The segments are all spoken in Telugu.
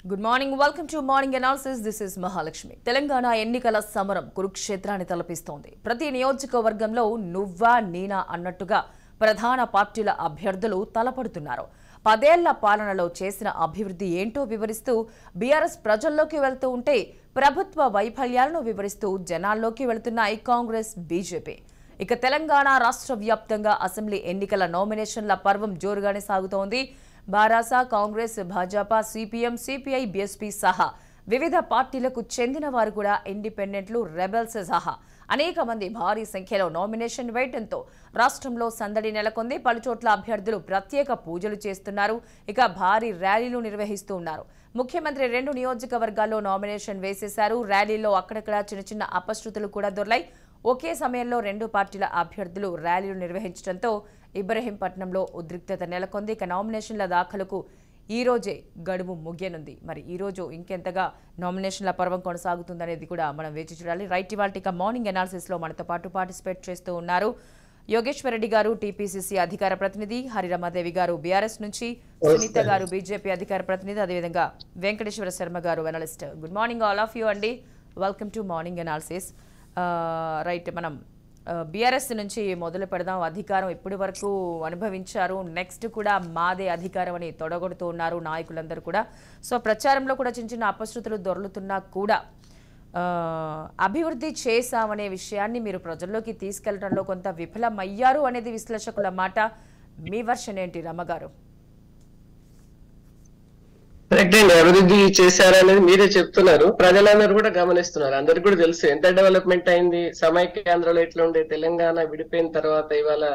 Good morning, welcome to morning analysis. This is Mahalakshmi. Telangana ఎన్నికల సమరం కురుక్షేత్రాన్ని తలపిస్తోంది. ప్రతి నియోజకవర్గంలో నువ్వా నేనా అన్నట్టుగా ప్రధాన పార్టీల అభ్యర్థులు తలపడుతున్నారు. 10 ఏళ్ల పాలనలో చేసిన అభివృద్ధి ఏంటో వివరిస్తూ బీఆర్ఎస్ ప్రజల్లోకి వెళ్తూ ఉంటే, ప్రభుత్వ వైఫల్యాలను వివరిస్తూ జనాల్లోకి వెళ్తున్నాయి కాంగ్రెస్, బీజేపీ. ఇక తెలంగాణ రాష్ట్ర వ్యాప్తంగా అసెంబ్లీ ఎన్నికల నామినేషన్ల పర్వం జోరుగానే సాగుతోంది. Bharasa, Congress, Bhajapa, CPM, CPI, BSP సహా వివిధ పార్టీలకు చెందిన వారు కూడా ఇండిపెండెంట్లు, రెబెల్స్ సహా అనేక మంది భారీ సంఖ్యలో నామినేషన్ వేయడంతో రాష్ట్రంలో సందడి నెలకొంది. పలుచోట్ల అభ్యర్థులు ప్రత్యేక పూజలు చేస్తున్నారు. ఇక భారీ ర్యాలీలు నిర్వహిస్తూ ఉన్నారు. ముఖ్యమంత్రి 2 నియోజకవర్గాల్లో నామినేషన్ వేసేశారు. ర్యాలీలో అక్కడక్కడ చిన్న చిన్న అపశృతులు కూడా దొర్లాయి. ఒకే సమయంలో 2 పార్టీల అభ్యర్థులు ర్యాలీలు నిర్వహించడంతో ఇబ్రహీంపట్నంలో ఉద్రిక్తత నెలకొంది. ఇక నామినేషన్ల దాఖలకు ఈ రోజే గడువు ముగియనుంది. మరి ఈ రోజు ఇంకెంతగా నామినేషన్ల పర్వం కొనసాగుతుందనేది కూడా మనం వేచి చూడాలి. రైట్, ఇవాళ మార్నింగ్ అనాలిసిస్ లో మనతో పాటు పార్టిసిపేట్ చేస్తూ ఉన్నారు యోగేశ్వర్ రెడ్డి గారు, టీపీసీసీ అధికార ప్రతినిధి, హరిరమాదేవి గారు బీఆర్ఎస్ నుంచి, సునీత గారు బీజేపీ అధికార ప్రతినిధి, అదేవిధంగా వెంకటేశ్వర శర్మ గారు analyst. Good morning all of you అండి. Welcome to morning analysis. Right, మనం బీఆర్ఎస్ నుంచి మొదలు పెడదాం. అధికారం ఇప్పటి వరకు అనుభవించారు, నెక్స్ట్ కూడా మాదే అధికారం అని తొడగొడుతూ ఉన్నారు నాయకులందరూ కూడా. సో ప్రచారంలో కూడా చిన్న చిన్న అపశృతులు దొర్లుతున్నా కూడా అభివృద్ధి చేశామనే విషయాన్ని మీరు ప్రజల్లోకి తీసుకెళ్లడంలో కొంత విఫలమయ్యారు అనేది విశ్లేషకుల మాట. మీ వర్షన్ ఏంటి రమ్మగారు? కరెక్ట్ అండి, అభివృద్ధి చేశారనేది మీరే చెప్తున్నారు, ప్రజలందరూ కూడా గమనిస్తున్నారు. అందరికి కూడా తెలుసు ఎంత డెవలప్మెంట్ అయింది. సమైక్యాంధ్రలో ఎట్లా ఉండే, తెలంగాణ విడిపోయిన తర్వాత ఇవాళ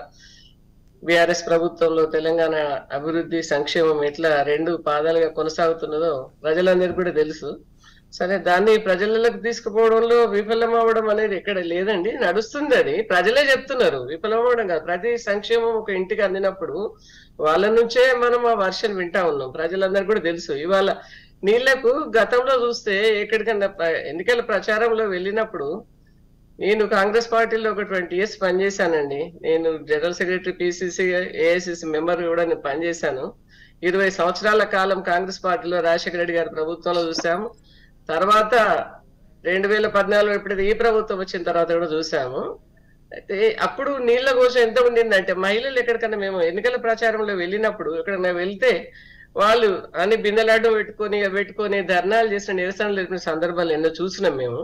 బీఆర్ఎస్ ప్రభుత్వంలో తెలంగాణ అభివృద్ధి సంక్షేమం ఎట్లా 2 పాదాలుగా కొనసాగుతున్నదో ప్రజలందరికీ కూడా తెలుసు. సరే, దాన్ని ప్రజలకు తీసుకుపోవడంలో విఫలం అవ్వడం అనేది ఎక్కడ లేదండి, నడుస్తుంది. అది ప్రజలే చెప్తున్నారు, విఫలం అవ్వడం కాదు. ప్రతి సంక్షేమం ఒక ఇంటికి అందినప్పుడు వాళ్ళ నుంచే మనం ఆ వర్షన్ వింటా ఉన్నాం. ప్రజలందరూ కూడా తెలుసు. ఇవాళ నీళ్లకు గతంలో చూస్తే ఎక్కడికన్నా ఎన్నికల ప్రచారంలో వెళ్ళినప్పుడు, నేను కాంగ్రెస్ పార్టీలో ఒక 20 years పనిచేశానండి. నేను general secretary, PCC, AICC member కూడా నేను పనిచేశాను. 20 సంవత్సరాల కాలం కాంగ్రెస్ పార్టీలో రాజశేఖర రెడ్డి గారి ప్రభుత్వంలో చూసాము. తర్వాత 2014 ఎప్పుడైతే ఈ ప్రభుత్వం వచ్చిన తర్వాత కూడా చూసాము. అయితే అప్పుడు నీళ్ల కోసం ఎంత ఉండిందంటే, మహిళలు ఎక్కడికన్నా మేము ఎన్నికల ప్రచారంలో వెళ్ళినప్పుడు ఎక్కడన్నా వెళ్తే వాళ్ళు అన్ని బిందెలాడ్డం పెట్టుకొని ధర్నాలు చేసిన, నిరసనలు జరిపిన సందర్భాలు ఎన్నో చూసినాం మేము.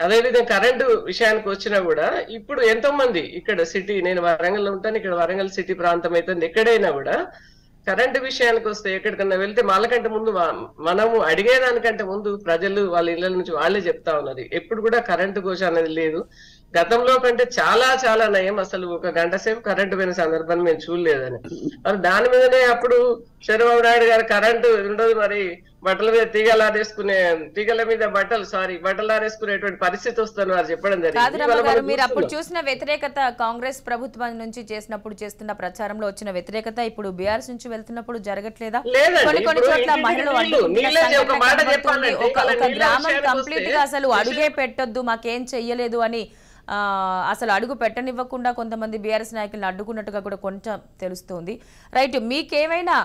అదేవిధంగా కరెంటు విషయానికి వచ్చినా కూడా ఇప్పుడు ఎంతో మంది ఇక్కడ సిటీ, నేను వరంగల్లో ఉంటాను, ఇక్కడ వరంగల్ సిటీ ప్రాంతం అయితే ఎక్కడైనా కూడా కరెంటు విషయానికి వస్తే ఎక్కడికన్నా వెళ్తే వాళ్ళకంటే ముందు మనము అడిగేదానికంటే ముందు ప్రజలు వాళ్ళ ఇళ్ల నుంచి వాళ్ళే చెప్తా ఉన్నారు. ఎప్పుడు కూడా కరెంటు ఘోష అనేది లేదు. గతంలో కంటే చాలా చాలా నయం. అసలు 1 గంట సేపు కరెంటు పోయిన సందర్భాన్ని మేము చూడలేదని. మరి దాని మీదనే అప్పుడు చంద్రబాబు నాయుడు గారు కరెంటు ఉండదు, మరి బట్టల మీద తీగల మీద బట్టలు ఆరేసుకునేటువంటి పరిస్థితి వస్తుంది వారు చెప్పడం జరిగింది. మీరు అప్పుడు చూసిన వ్యతిరేకత, కాంగ్రెస్ ప్రభుత్వం నుంచి చేస్తున్న ప్రచారంలో వచ్చిన వ్యతిరేకత ఇప్పుడు బీఆర్ఎస్ నుంచి వెళ్తున్నప్పుడు జరగట్లేదా? కొన్ని చోట్ల మహిళలు ఒక గ్రామం కంప్లీట్ గా అసలు అడుగే పెట్టొద్దు, మాకేం చెయ్యలేదు అని అసలు అడుగు పెట్టనివ్వకుండా కొంతమంది బీఆర్ఎస్ నాయకులను అడ్డుకున్నట్టుగా కూడా కొంచెం తెలుస్తుంది. రైట్, మీకేమైనా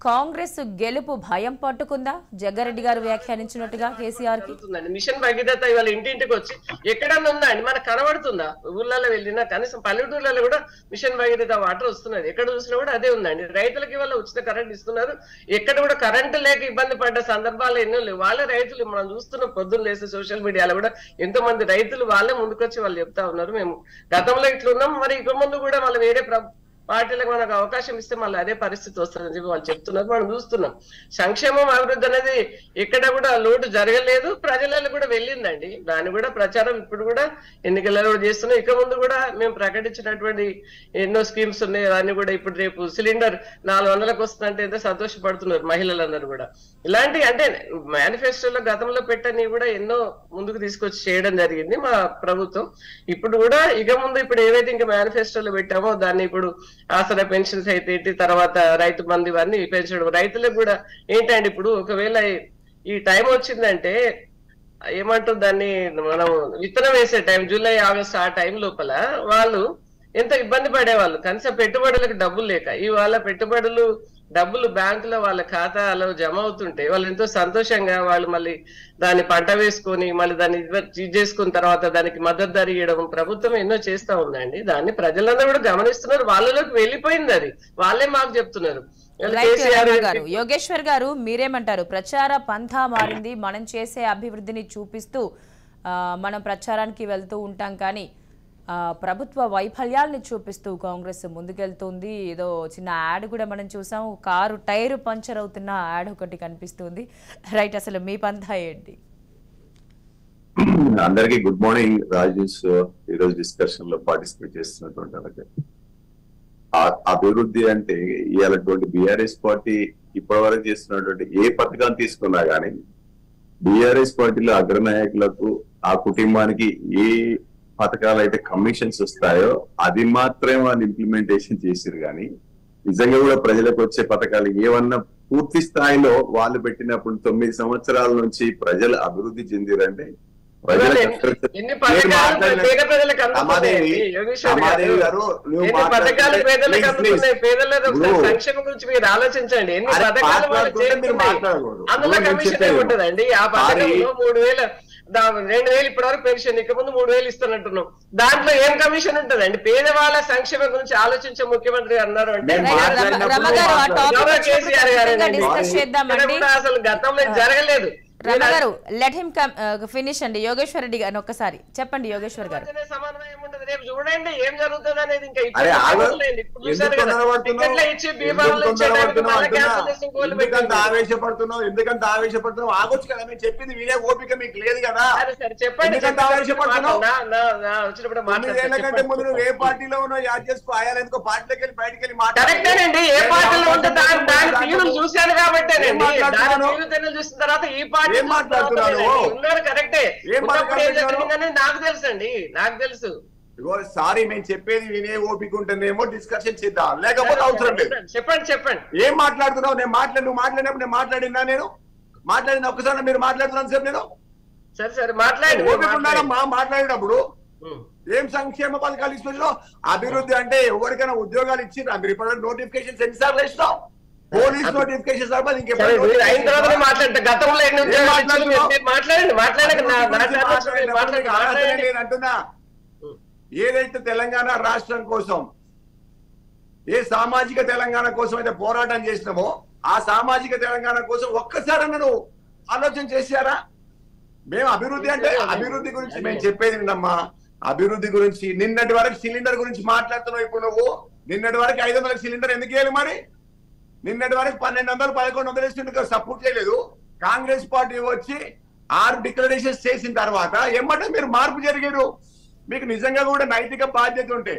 కాంగ్రెస్ గెలుపు భయం పట్టుకుందా? జగ్గారెడ్డి గారు వ్యాఖ్యానించినట్టుగా కేసీఆర్ కి మిషన్ భగీరథ ఇవాళ ఇంటింటికి వచ్చి ఎక్కడన్నా ఉందా అండి? మనకు కనబడుతుందా? ఊర్లలో వెళ్ళినా కనీసం పల్లెటూర్లలో కూడా మిషన్ భగీరథ వాటర్ వస్తున్నది. ఎక్కడ చూసినా కూడా అదే ఉందండి. రైతులకి ఇవాళ ఉచిత కరెంట్ ఇస్తున్నారు. ఎక్కడ కూడా కరెంటు లేక ఇబ్బంది పడ్డ సందర్భాలు ఎన్నో లేవు. వాళ్ళే రైతులు మనం చూస్తున్నాం. పొద్దున్న లేస్తే సోషల్ మీడియాలో కూడా ఎంతో మంది రైతులు వాళ్ళే ముందుకొచ్చి వాళ్ళు చెప్తా ఉన్నారు, మేము గతంలో ఇట్లున్నాం, మరి ఇక ముందు కూడా వాళ్ళు వేరే పార్టీలకు మనకు అవకాశం ఇస్తే మళ్ళీ అదే పరిస్థితి వస్తుందని చెప్పి వాళ్ళు చెప్తున్నారు. మనం చూస్తున్నాం సంక్షేమం, అభివృద్ధి అనేది ఎక్కడ కూడా లోటు జరగలేదు. ప్రజలలో కూడా వెళ్ళిందండి. దాన్ని కూడా ప్రచారం ఇప్పుడు కూడా ఎన్నికలలో కూడా చేస్తున్నాం. ఇక ముందు కూడా మేము ప్రకటించినటువంటి ఎన్నో స్కీమ్స్ ఉన్నాయి. దాన్ని కూడా ఇప్పుడు రేపు సిలిండర్ 400లకు వస్తుందంటే ఎంత సంతోషపడుతున్నారు మహిళలందరూ కూడా. ఇలాంటి అంటే మేనిఫెస్టోలో గతంలో పెట్టని కూడా ఎన్నో ముందుకు తీసుకొచ్చి చేయడం జరిగింది మా ప్రభుత్వం. ఇప్పుడు కూడా ఇక ముందు ఇప్పుడు ఏవైతే ఇంకా మేనిఫెస్టోలో పెట్టామో దాన్ని ఇప్పుడు ఆసరా పెన్షన్స్ అయితే తర్వాత రైతు బంధు ఇవన్నీ పెంచడం. రైతులకు కూడా ఏంటంటే ఇప్పుడు ఒకవేళ ఈ టైం వచ్చిందంటే ఏమంటారు దాన్ని, మనం విత్తనం వేసే టైం జూలై, ఆగస్టు ఆ టైం లోపల వాళ్ళు ఎంత ఇబ్బంది పడేవాళ్ళు కనీసం పెట్టుబడులకు డబ్బులు లేక. ఇవాళ పెట్టుబడులు డబ్బులు బ్యాంకులో వాళ్ళ ఖాతాలో జమ అవుతుంటే వాళ్ళు ఎంతో సంతోషంగా వాళ్ళు మళ్ళీ దాన్ని పంట వేసుకొని మళ్ళీ దాన్ని ఇది చేసుకున్న తర్వాత దానికి మద్దతు ధర ఇవ్వడం ప్రభుత్వం ఎన్నో చేస్తా ఉందండి. దాన్ని ప్రజలందరూ కూడా గమనిస్తున్నారు. వాళ్ళలోకి వెళ్ళిపోయింది అది, వాళ్ళే మాకు చెప్తున్నారు. యోగేశ్వర్ గారు మీరేమంటారు? ప్రచార పంథా మారింది, మనం చేసే అభివృద్ధిని చూపిస్తూ మనం ప్రచారానికి వెళ్తూ ఉంటాం, కానీ ప్రభుత్వ వైఫల్యాల్ని చూపిస్తూ కాంగ్రెస్ ముందుకెళ్తుంది. ఏదో చిన్న యాడ్ కూడా మనం చూసాం, కారు టైరు పంచర్ అవుతున్న యాడ్ ఒకటి కనిపిస్తుంది. రైట్, అసలు మీ పంథా ఏంటి? అందరికీ గుడ్ మార్నింగ్. రాజేష్ ఈరోజు డిస్కషన్ లో పార్టిసిపేట్ చేస్తున్నటువంటి అభివృద్ధి అంటే ఇవాళటువంటి బీఆర్ఎస్ పార్టీ ఇప్పటి వరకు చేస్తున్నటువంటి ఏ పథకాన్ని తీసుకున్నా గానీ బీఆర్ఎస్ పార్టీలో అగ్రనాయకులకు ఆ కుటుంబానికి ఏ పథకాలు అయితే కమిషన్స్ వస్తాయో అది మాత్రమే వాళ్ళు ఇంప్లిమెంటేషన్ చేసిరు. కానీ నిజంగా కూడా ప్రజలకు వచ్చే పథకాలు ఏమన్నా పూర్తి స్థాయిలో వాళ్ళు పెట్టినప్పుడు 9 సంవత్సరాల నుంచి ప్రజలు అభివృద్ధి చెందిరంటే సంక్షేమం గురించి మీరు ఆలోచించండి. ఎన్ని పథకాలు అందులో కమిషన్ ఉంటదండి. ఆ పథకంలో 3,000 2,000 ఇప్పటి వరకు పెన్షన్, ఇక ముందు 3,000 ఇస్తున్నట్టున్నాం. దాంట్లో ఏం కమిషన్ ఉంటదండి? పేదవాళ్ళ సంక్షేమం గురించి ఆలోచించే ముఖ్యమంత్రి అన్నారు అంటే కేసీఆర్ గారు అసలు గతంలో జరగలేదు. రమ గారు లెట్ హిమ్ ఫినిష్ అండి. యోగేశ్వర్ రెడ్డి గారు ఒక్కసారి చెప్పండి. యోగేశ్వర్ గారు సమన్వయం ఉండదు, రేపు చూడండి ఏం జరుగుతుంది అనేది. ఇంకా ఆవేశపడుతున్నావు ఎందుకంత ఆవేశపడుతున్నావు? ఆగొచ్చు కదా, మేము చెప్పింది వినే ఓపిక మీకు లేదు కదా. చెప్పండి. ఎందుకంటే ముందు నువ్వు ఏ పార్టీలో ఉన్నావు యాడ్ చేసుకో. ఆయన ఎందుకో పార్టీలోకి వెళ్ళి బయటకు వెళ్ళి మాట్లాడండి. ఏ పార్టీలో ఉంటే దాని చూశాను కాబట్టి చూసిన తర్వాత ఈ పార్టీ ఏం మాట్లాడుతున్నాను కరెక్టే నాకు తెలుసు అండి, నాకు తెలుసు. సారీ, మేము చెప్పేది వినే ఓపిక ఉంటేనేమో డిస్కషన్ చేద్దాం, లేకపోతే అవసరం లేదు. చెప్పండి ఏం మాట్లాడుతున్నావు? నువ్వు మాట్లాడినప్పుడు నేను మాట్లాడినా, మాట్లాడిన ఒక్కసారి మీరు మాట్లాడుతున్నాను సార్. నేను సరే మాట్లాడి ఓపిక ఉండాలమ్మా. మాట్లాడినప్పుడు ఏం సంక్షేమ పథకాలు ఇస్తున్నావు? అభివృద్ధి అంటే ఎవరికైనా ఉద్యోగాలు ఇచ్చి మీరు ఇప్పుడు నోటిఫికేషన్స్ ఎన్నిసార్లు ఇస్తాం? పోలీస్ నోటిఫికేషన్ అంటున్నా. ఏదైతే తెలంగాణ రాష్ట్రం కోసం, ఏ సామాజిక తెలంగాణ కోసం అయితే పోరాటం చేసినామో ఆ సామాజిక తెలంగాణ కోసం ఒక్కసారి నువ్వు ఆలోచన చేశారా? మేము అభివృద్ధి అంటే అభివృద్ధి గురించి మేము చెప్పేది విన్నమ్మా. అభివృద్ధి గురించి నిన్నటి వరకు సిలిండర్ గురించి మాట్లాడుతున్నావు. ఇప్పుడు నువ్వు నిన్నటి వరకు 500 సిలిండర్ ఎందుకు వేయాలి? మరి నిన్నటి వరకు 1,200 1,100 సపోర్ట్ చేయలేదు. కాంగ్రెస్ పార్టీ వచ్చి 6 డిక్లరేషన్స్ చేసిన తర్వాత ఏమంటే మీరు మార్పు జరిగారు. మీకు నిజంగా కూడా నైతిక బాధ్యత ఉంటే,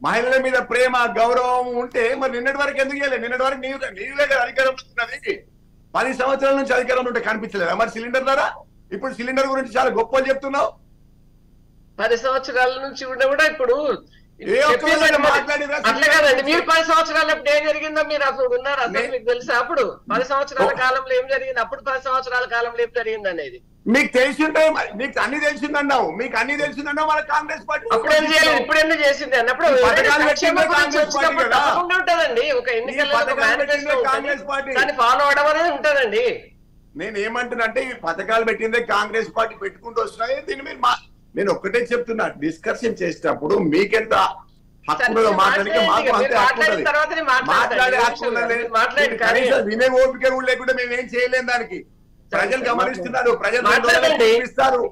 మహిళల మీద ప్రేమ గౌరవం ఉంటే మరి నిన్నటి వరకు ఎందుకు చేయలేదు? నిన్నటి వరకు నీవే కదా అధికారంలో ఉన్నది. 10 సంవత్సరాల నుంచి అధికారంలో ఉంటే కనిపించలేదా మరి సిలిండర్ ద్వారా? ఇప్పుడు సిలిండర్ గురించి చాలా గొప్పలు చెప్తున్నావు. 10 సంవత్సరాల నుంచి కూడా ఇప్పుడు అట్లా కాదండి. మీరు 10 సంవత్సరాలప్పుడు ఏం జరిగిందో మీరు అప్పుడు ఉన్నారు, అసలు మీకు తెలుసా? అప్పుడు 10 సంవత్సరాల కాలంలో ఏం జరిగింది, అప్పుడు 10 సంవత్సరాల కాలంలో ఏం జరిగింది అనేది మీకు తెలిసి ఉంటే, మీకు అన్ని తెలిసిందన్నావు. మీకు అన్ని తెలిసిందన్నావు మన కాంగ్రెస్ పార్టీ. అప్పుడు ఏం చేయాలి, ఇప్పుడు ఎందుకు చేసింది అన్నప్పుడు ఉంటదండి. ఒక ఎన్నికల్లో కాంగ్రెస్ పార్టీ దాన్ని ఫాలో అవడం అనేది ఉంటదండి. నేను ఏమంటున్నానంటే ఈ పథకాలు పెట్టిందే కాంగ్రెస్ పార్టీ పెట్టుకుంటూ వస్తున్నాయి. దీన్ని మీరు నేను ఒక్కటే చెప్తున్నా, డిస్కషన్ చేసేటప్పుడు మీకెంత హక్కులో మాట్లాడితే మాకు అంతే హక్కు ఉంటుంది. మాట్లాడే హక్కు వినే ఓపిక కూడా లేకుండా మేము ఏం చేయలేము. దానికి ప్రజలు గమనిస్తున్నారు, ప్రజలు ఇస్తారు.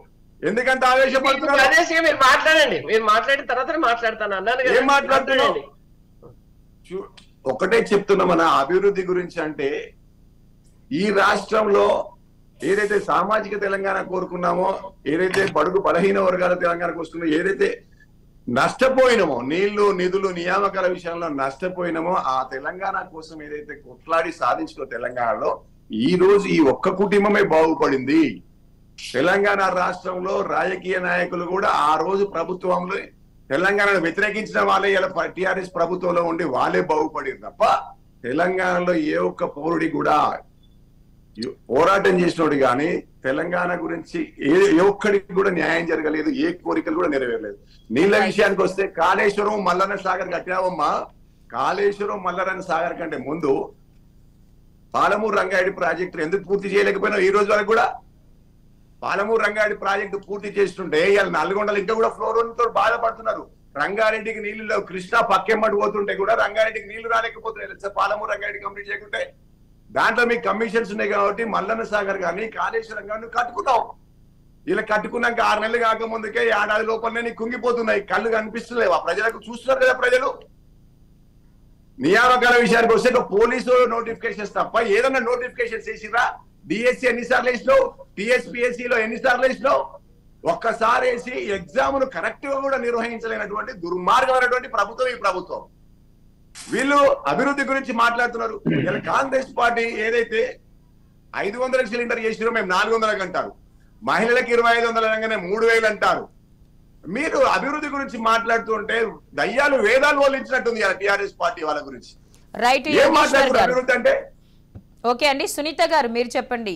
ఎందుకంటే ఆవేశపడుతున్నారు. మీరు మాట్లాడండి, మీరు మాట్లాడిన తర్వాత మాట్లాడతాను అన్నాను. ఏం మాట్లాడుతున్నావు? ఒకటే చెప్తున్నా, మన అభివృద్ధి గురించి అంటే ఈ రాష్ట్రంలో ఏదైతే సామాజిక తెలంగాణ కోరుకున్నామో, ఏదైతే బడుగు బలహీన వర్గాల తెలంగాణ కోరుకున్నామో, ఏదైతే నష్టపోయినామో నీళ్లు నిధులు నియామకాల విషయంలో నష్టపోయినామో ఆ తెలంగాణ కోసం ఏదైతే కొట్లాడి సాధించిన తెలంగాణలో ఈ రోజు ఈ ఒక్క కుటుంబమే బాగుపడింది. తెలంగాణ రాష్ట్రంలో రాజకీయ నాయకులు కూడా ఆ రోజు ప్రభుత్వంలో తెలంగాణను వ్యతిరేకించిన వాళ్ళే ఇలా టిఆర్ఎస్ ప్రభుత్వంలో ఉండి వాళ్ళే బాగుపడింది తప్ప తెలంగాణలో ఏ ఒక్క పౌరుడి కూడా పోరాటం చేసినోడు కానీ తెలంగాణ గురించి ఏ ఒక్కడికి కూడా న్యాయం జరగలేదు, ఏ కోరికలు కూడా నెరవేరలేదు. నీళ్ళ విషయానికి వస్తే కాళేశ్వరం మల్లన్న సాగర్ కట్టావమ్మా. కాళేశ్వరం మల్లన్న సాగర్ కంటే ముందు పాలమూరు రంగారెడ్డి ప్రాజెక్టు ఎందుకు పూర్తి చేయలేకపోయినా ఈ రోజు వరకు కూడా? పాలమూరు రంగారెడ్డి ప్రాజెక్టు పూర్తి చేస్తుంటే ఇవాళ నల్గొండలు ఇంకా కూడా ఫ్లోరోన్తో బాధపడుతున్నారు. రంగారెడ్డికి నీళ్లు లేవు, కృష్ణా పక్కెమ్మటి పోతుంటే కూడా రంగారెడ్డికి నీళ్లు రాలేకపోతున్నాయి. పాలమూరు రంగారెడ్డి కంప్లీట్ చేయకుంటే దాంట్లో మీకు కమిషన్స్ ఉన్నాయి కాబట్టి మల్లన్న సాగర్ కానీ కాళేశ్వరం కానీ కట్టుకున్నావు. ఇలా కట్టుకున్నాక 6 నెలలు కాకముందుకే ఏడాది లోపలనే నీకు కుంగిపోతున్నాయి. కళ్ళు కనిపిస్తలేవా ప్రజలకు? చూస్తున్నారు కదా ప్రజలు. నియామకాల విషయానికి వస్తే పోలీసు నోటిఫికేషన్స్ తప్ప ఏదన్నా నోటిఫికేషన్స్ వేసిరా? డిఎస్సి ఎన్నిసార్లు వేసినావు? టీఎస్పీఎస్సీలో ఎన్నిసార్లు వేసినావు? ఒక్కసారి వేసి ఎగ్జామ్ ను కరెక్ట్ గా కూడా నిర్వహించలేనటువంటి దుర్మార్గమైనటువంటి ప్రభుత్వం ఈ ప్రభుత్వం. వీళ్ళు అభివృద్ధి గురించి మాట్లాడుతున్నారు. ఇలా కాంగ్రెస్ పార్టీ ఏదైతే 500 సిలిండర్ చేసిరో మేము 400 అంటారు, మహిళలకు 2500 అనగానే 3000 అంటారు. మీరు అభివృద్ధి గురించి మాట్లాడుతుంటే దయ్యాలు వేదాలు వల్లించినట్టుంది టిఆర్ఎస్ పార్టీ వాళ్ళ గురించి. రైట్, ఏం మాట్లాడుతున్నారు అభివృద్ధి అంటే? ఓకే అండి, సునీత గారు మీరు చెప్పండి.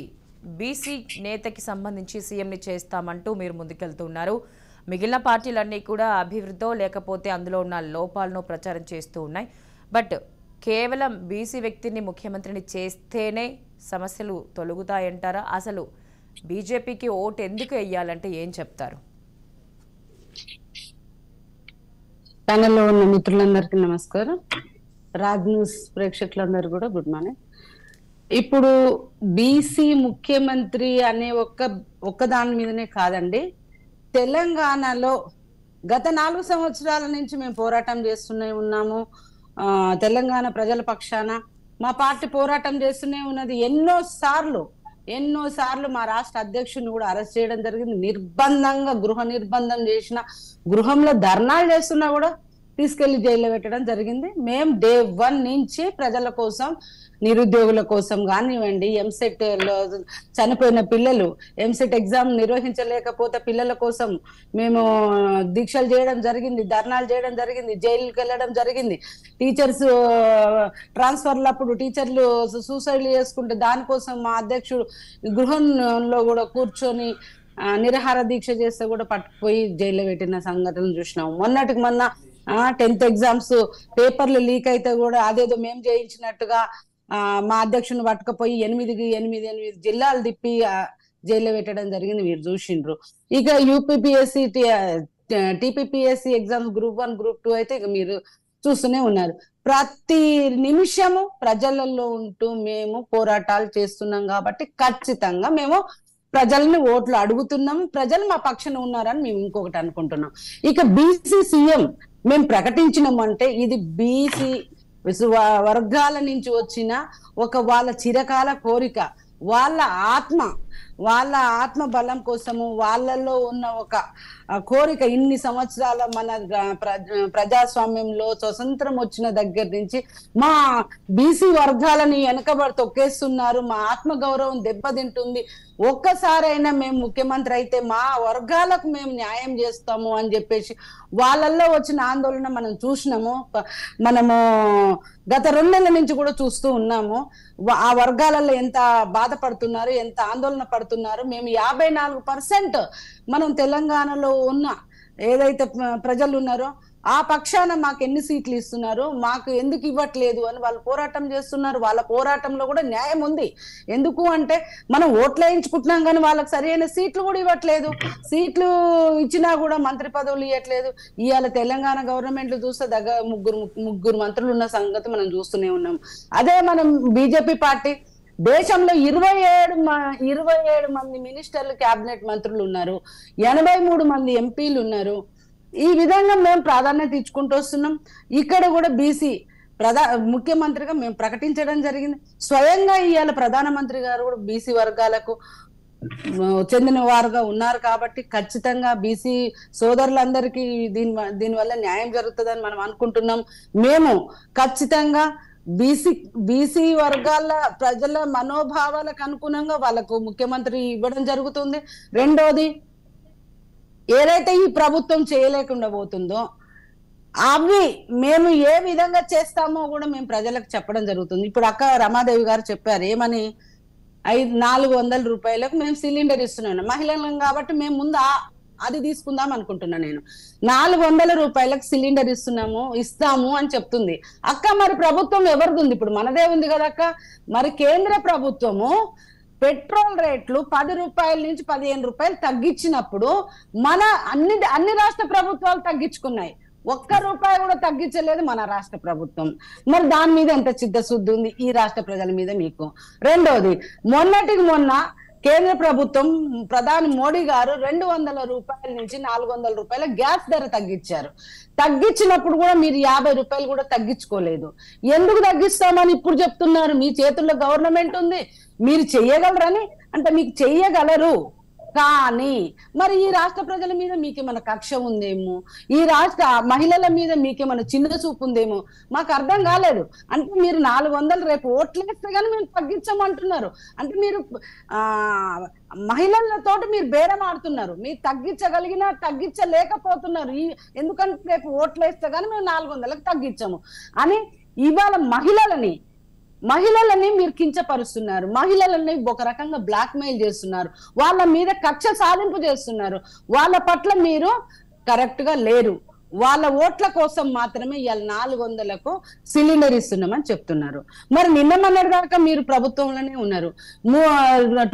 బీసీ నేతకి సంబంధించి సీఎంని చేస్తామంటూ మీరు ముందుకెళ్తున్నారు. మిగిలిన పార్టీలన్నీ కూడా అభివృద్ధో లేకపోతే అందులో ఉన్న లోపాలను ప్రచారం చేస్తూ ఉన్నాయి. బట్ కేవలం బీసీ వ్యక్తిని ముఖ్యమంత్రిని చేస్తేనే సమస్యలు తొలగుతాయంటారా? అసలు బీజేపీకి ఓటు ఎందుకు వేయాలంటే ఏం చెప్తారు? ప్యానెల్లో ఉన్న మిత్రులందరికీ నమస్కారం. రాజ్ న్యూస్ ప్రేక్షకులందరూ కూడా గుడ్ మార్నింగ్. ఇప్పుడు బీసీ ముఖ్యమంత్రి అనే ఒక్క దాని మీదనే కాదండి, తెలంగాణలో గత 4 సంవత్సరాల నుంచి మేము పోరాటం చేస్తూనే ఉన్నాము. తెలంగాణ ప్రజల పక్షాన మా పార్టీ పోరాటం చేస్తూనే ఉన్నది. ఎన్నో సార్లు మా రాష్ట్ర అధ్యక్షుని కూడా అరెస్ట్ చేయడం జరిగింది. నిర్బంధంగా గృహ నిర్బంధం చేసిన, గృహంలో ధర్నాలు చేస్తున్నా కూడా తీసుకెళ్లి జైల్లో పెట్టడం జరిగింది. మేము డే 1 నుంచి ప్రజల కోసం, నిరుద్యోగుల కోసం కానివ్వండి, ఎంసెట్ లో చనిపోయిన పిల్లలు ఎంసెట్ ఎగ్జామ్ నిర్వహించలేకపోతే పిల్లల కోసం మేము దీక్షలు చేయడం జరిగింది, ధర్నాలు చేయడం జరిగింది, జైలుకి వెళ్ళడం జరిగింది. టీచర్స్ ట్రాన్స్ఫర్లప్పుడు టీచర్లు సూసైడ్ చేసుకుంటే దానికోసం మా అధ్యక్షుడు గృహంలో కూడా కూర్చొని నిరాహార దీక్ష చేస్తే కూడా పట్టుకుపోయి జైల్లో పెట్టిన సంఘటనలు చూసినాము. మొన్నటికి మొన్న 10th ఎగ్జామ్స్ పేపర్లు లీక్ అయితే కూడా అదేదో మేము చేయించినట్టుగా మా అధ్యక్షుని పట్టుకుపోయి 8 జిల్లాలు తిప్పి జైల్లో పెట్టడం జరిగింది. మీరు చూసిండ్రు. ఇక యూపీపీఎస్సీ టీపీపీఎస్సీ ఎగ్జామ్స్ గ్రూప్ 1 గ్రూప్ 2 అయితే ఇక మీరు చూస్తూనే ఉన్నారు. ప్రతి నిమిషము ప్రజలలో ఉంటూ మేము పోరాటాలు చేస్తున్నాం కాబట్టి ఖచ్చితంగా మేము ప్రజల్ని ఓట్లు అడుగుతున్నాం. ప్రజలు మా పక్షాన ఉన్నారని మేము ఇంకొకటి అనుకుంటున్నాం. ఇక బీసీ సీఎం మేము ప్రకటించినామంటే ఇది బీసీ వర్గాల నుంచి వచ్చిన వాళ్ళ చిరకాల కోరిక, వాళ్ళ ఆత్మ బలం కోసము, వాళ్ళలో ఉన్న ఒక కోరిక. ఇన్ని సంవత్సరాల మన ప్రజాస్వామ్యంలో స్వతంత్రం వచ్చిన దగ్గర నుంచి మా బీసీ వర్గాలని తొక్కేస్తున్నారు, మా ఆత్మ గౌరవం దెబ్బతింటుంది. ఒక్కసారైనా మేము ముఖ్యమంత్రి అయితే మా వర్గాలకు మేము న్యాయం చేస్తాము అని చెప్పేసి వాళ్ళల్లో వచ్చిన ఆందోళన మనం చూసినాము. మనము గత 2 నెలల నుంచి కూడా చూస్తూ ఉన్నాము. ఆ వర్గాలలో ఎంత బాధపడుతున్నారు, ఎంత ఆందోళన పడుతున్నారు. మేము 54% మనం తెలంగాణలో ఉన్న ఏదైతే ప్రజలు ఉన్నారో ఆ పక్షాన మాకు ఎన్ని సీట్లు ఇస్తున్నారు, మాకు ఎందుకు ఇవ్వట్లేదు అని వాళ్ళు పోరాటం చేస్తున్నారు. వాళ్ళ పోరాటంలో కూడా న్యాయం ఉంది. ఎందుకు అంటే మనం ఓట్లు వేయించుకుంటున్నాం కానీ వాళ్ళకి సరైన సీట్లు కూడా ఇవ్వట్లేదు. సీట్లు ఇచ్చినా కూడా మంత్రి పదవులు ఇవ్వట్లేదు. ఇవాళ తెలంగాణ గవర్నమెంట్ చూస్తే ముగ్గురు మంత్రులు ఉన్న సంగతి మనం చూస్తూనే ఉన్నాం. అదే మనం బీజేపీ పార్టీ దేశంలో 27 మంది మినిస్టర్లు, క్యాబినెట్ మంత్రులు ఉన్నారు, 83 మంది ఎంపీలు ఉన్నారు. ఈ విధంగా మేము ప్రాధాన్యత ఇచ్చుకుంటూ వస్తున్నాం. ఇక్కడ కూడా బీసీ ముఖ్యమంత్రిగా మేము ప్రకటించడం జరిగింది. స్వయంగా ఇవాళ ప్రధానమంత్రి గారు కూడా బీసీ వర్గాలకు చెందిన వారుగా ఉన్నారు కాబట్టి ఖచ్చితంగా బీసీ సోదరులందరికీ దీనివల్ల న్యాయం జరుగుతుందని మనం అనుకుంటున్నాం. మేము ఖచ్చితంగా బీసీ వర్గాల ప్రజల మనోభావాలకు అనుగుణంగా వాళ్ళకు ముఖ్యమంత్రి ఇవ్వడం జరుగుతుంది. రెండోది, ఏదైతే ఈ ప్రభుత్వం చేయలేకుండా పోతుందో అవి మేము ఏ విధంగా చేస్తామో కూడా మేము ప్రజలకు చెప్పడం జరుగుతుంది. ఇప్పుడు అక్క రమాదేవి గారు చెప్పారు ఏమని, 400 రూపాయలకు మేము సిలిండర్ ఇస్తున్నాం. మహిళలం కాబట్టి మేము ముందు అది తీసుకుందాం అనుకుంటున్నా నేను. 400 రూపాయలకు సిలిండర్ ఇస్తాము అని చెప్తుంది అక్క. మరి ప్రభుత్వం ఎవరిది ఉంది? ఇప్పుడు మనదే ఉంది కదా అక్క. మరి కేంద్ర ప్రభుత్వము పెట్రోల్ రేట్లు 10 రూపాయల నుంచి 15 రూపాయలు తగ్గించినప్పుడు మన అన్ని రాష్ట్ర ప్రభుత్వాలు తగ్గించుకున్నాయి. 1 రూపాయి కూడా తగ్గించలేదు మన రాష్ట్ర ప్రభుత్వం. మరి దాని మీద ఎంత చిత్తశుద్ధి ఉంది ఈ రాష్ట్ర ప్రజల మీద మీకు? రెండోది, మొన్నటికి మొన్న కేంద్ర ప్రభుత్వం ప్రధాని మోడీ గారు 200 రూపాయల నుంచి 400 రూపాయల గ్యాస్ ధర తగ్గించారు. తగ్గించినప్పుడు కూడా మీరు 50 రూపాయలు కూడా తగ్గించుకోలేదు. ఎందుకు తగ్గిస్తామని ఇప్పుడు చెప్తున్నారు? మీ చేతుల్లో గవర్నమెంట్ ఉంది, మీరు చెయ్యగలరని. అంటే మీకు చెయ్యగలరు, కానీ మరి ఈ రాష్ట్ర ప్రజల మీద మీకేమైనా కక్ష ఉందేమో, ఈ రాష్ట్ర మహిళల మీద మీకేమైనా చిన్న చూపు ఉందేమో మాకు అర్థం కాలేదు. అంటే మీరు 400 రేపు ఓట్లేస్తే కానీ మేము తగ్గించమంటున్నారు. అంటే మీరు మహిళలతో మీరు బేరం ఆడుతున్నారు. మీరు తగ్గించగలిగినా తగ్గించలేకపోతున్నారు. ఎందుకంటే రేపు ఓట్లేస్తే కానీ మేము 400లకు తగ్గించాము అని ఇవాళ మహిళలని మీరు కించపరుస్తున్నారు. మహిళలని ఒక రకంగా బ్లాక్ మెయిల్ చేస్తున్నారు. వాళ్ళ మీద కక్ష సాధింపు చేస్తున్నారు. వాళ్ళ పట్ల మీరు కరెక్ట్ గా లేరు. వాళ్ళ ఓట్ల కోసం మాత్రమే ఇవాళ 400లకు సిలిండర్ ఇస్తున్నామని చెప్తున్నారు. మరి నిన్న మొన్నటి దాకా మీరు ప్రభుత్వంలోనే ఉన్నారు.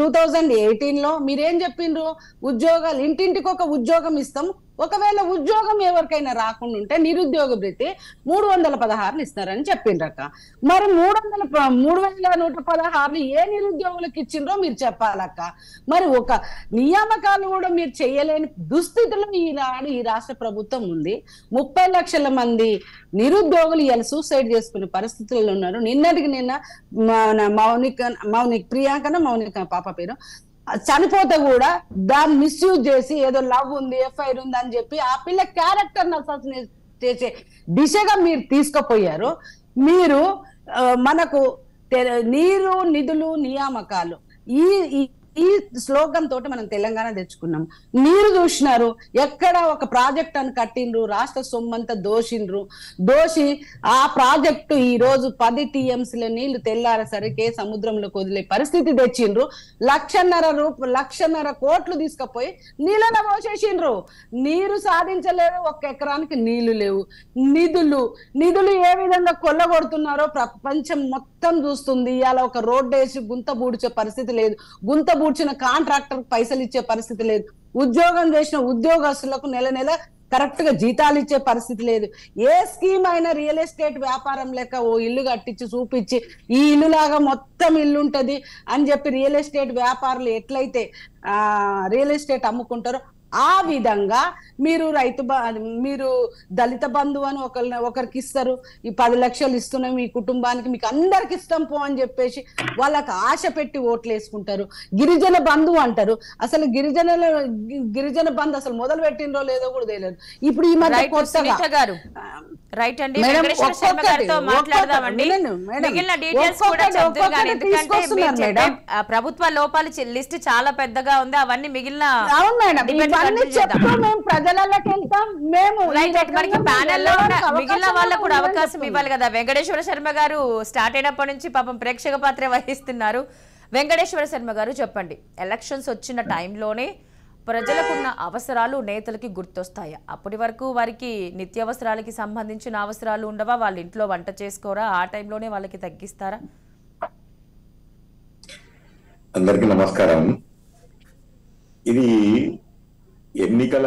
2018లో మీరేం చెప్పిండ్రు? ఉద్యోగాలు, ఇంటింటికి ఒక ఉద్యోగం ఇస్తాం. ఒకవేళ ఉద్యోగం ఎవరికైనా రాకుండా ఉంటే నిరుద్యోగ భృతి 316 ఇస్తారని చెప్పిండ్రక్క. మరి 3116 ఏ నిరుద్యోగులకు ఇచ్చిండ్రో మీరు చెప్పాలక్క. మరి ఒక నియామకాలు కూడా మీరు చేయలేని దుస్థితిలో ఈ రాష్ట్ర ప్రభుత్వం ఉంది. 30 లక్షల మంది నిరుద్యోగులు ఇలా సూసైడ్ చేసుకునే పరిస్థితుల్లో ఉన్నారు. నిన్నటికి నిన్న మౌనిక పాప పేరు చనిపోతే కూడా దాన్ని మిస్యూజ్ చేసి ఏదో లవ్ ఉంది, ఎఫ్ఐఆర్ ఉంది అని చెప్పి ఆ పిల్ల క్యారెక్టర్ అసాసినేట్ చేసే దిశగా మీరు తీసుకుపోయారు. మీరు మనకు నీరు, నిధులు, నియామకాలు ఈ స్లోగన్ తోటి మనం తెలంగాణ తెచ్చుకున్నాం. నీరు చూసినారు, ఎక్కడ ఒక ప్రాజెక్ట్ అని కట్టిండ్రు, రాష్ట్ర సొమ్మంతా దోషి ఆ ప్రాజెక్టు ఈ రోజు 10 TMCల నీళ్లు తెల్లారేసరికి సముద్రంలోకి వదిలే పరిస్థితి తెచ్చిండ్రు. 1,50,000 కోట్లు తీసుకుపోయి నీళ్ళలో పోసేసిండ్రు. నీరు సాధించలేదు, 1 ఎకరానికి నీళ్లు లేవు. నిధులు ఏ విధంగా కొల్లగొడుతున్నారో ప్రపంచం మొత్తం చూస్తుంది. ఇవాళ ఒక రోడ్డు వేసి గుంత బూడ్చే పరిస్థితి లేదు. గుంత బూడ్చిన కాంట్రాక్టర్ పైసలు ఇచ్చే పరిస్థితి లేదు. ఉద్యోగం చేసిన ఉద్యోగస్తులకు నెల కరెక్ట్ గా జీతాలు ఇచ్చే పరిస్థితి లేదు. ఏ స్కీమ్ అయినా రియల్ ఎస్టేట్ వ్యాపారం లెక్క ఓ ఇల్లు కట్టించి చూపించి ఈ ఇల్లు లాగా మొత్తం ఇల్లు ఉంటది అని చెప్పి రియల్ ఎస్టేట్ వ్యాపారులు ఎట్లయితే రియల్ ఎస్టేట్ అమ్ముకుంటారో ఆ విధంగా మీరు దళిత బంధువు అని ఒకరికి ఇస్తారు. ఈ 10 లక్షలు ఇస్తున్నాం మీ కుటుంబానికి, మీకు అందరికి ఇస్తాం పో అని చెప్పేసి వాళ్ళకి ఆశ పెట్టి ఓట్లు వేసుకుంటారు. గిరిజన బంధువు అంటారు. అసలు గిరిజన బంధు అసలు మొదలు పెట్టినరో లేదో కూడా తెలియదు. ఇప్పుడు ఈ మధ్య కొత్తగా రైట్ అండి, వెంకటేశ్వర శర్మ గారితో మాట్లాడదామండి. మిగిలిన డీటెయిల్స్ కూడా చెప్తారు కానీ ఎందుకంటే ప్రభుత్వ లోపాలు లిస్ట్ చాలా పెద్దగా ఉంది. అవన్నీ మిగిలిన ప్రజలకి వెళ్తాం మేము. మనకి ప్యానెల్ లో మిగిలిన వాళ్ళకు కూడా అవకాశం ఇవ్వాలి కదా. వెంకటేశ్వర శర్మ గారు స్టార్ట్ అయినప్పటి నుంచి పాపం ప్రేక్షక పాత్ర వహిస్తున్నారు. వెంకటేశ్వర శర్మ గారు చెప్పండి, ఎలక్షన్స్ వచ్చిన టైంలోనే ప్రజలకున్న అవసరాలు నేతలకి గుర్తొస్తాయా? అప్పటి వరకు వారికి నిత్యావసరాలకి సంబంధించిన అవసరాలు ఉండవా? వాళ్ళ ఇంట్లో వంట చేసుకోరా? ఆ టైంలోనే వాళ్ళకి తగ్గిస్తారా? అందరికీ నమస్కారం. ఇది ఎన్నికల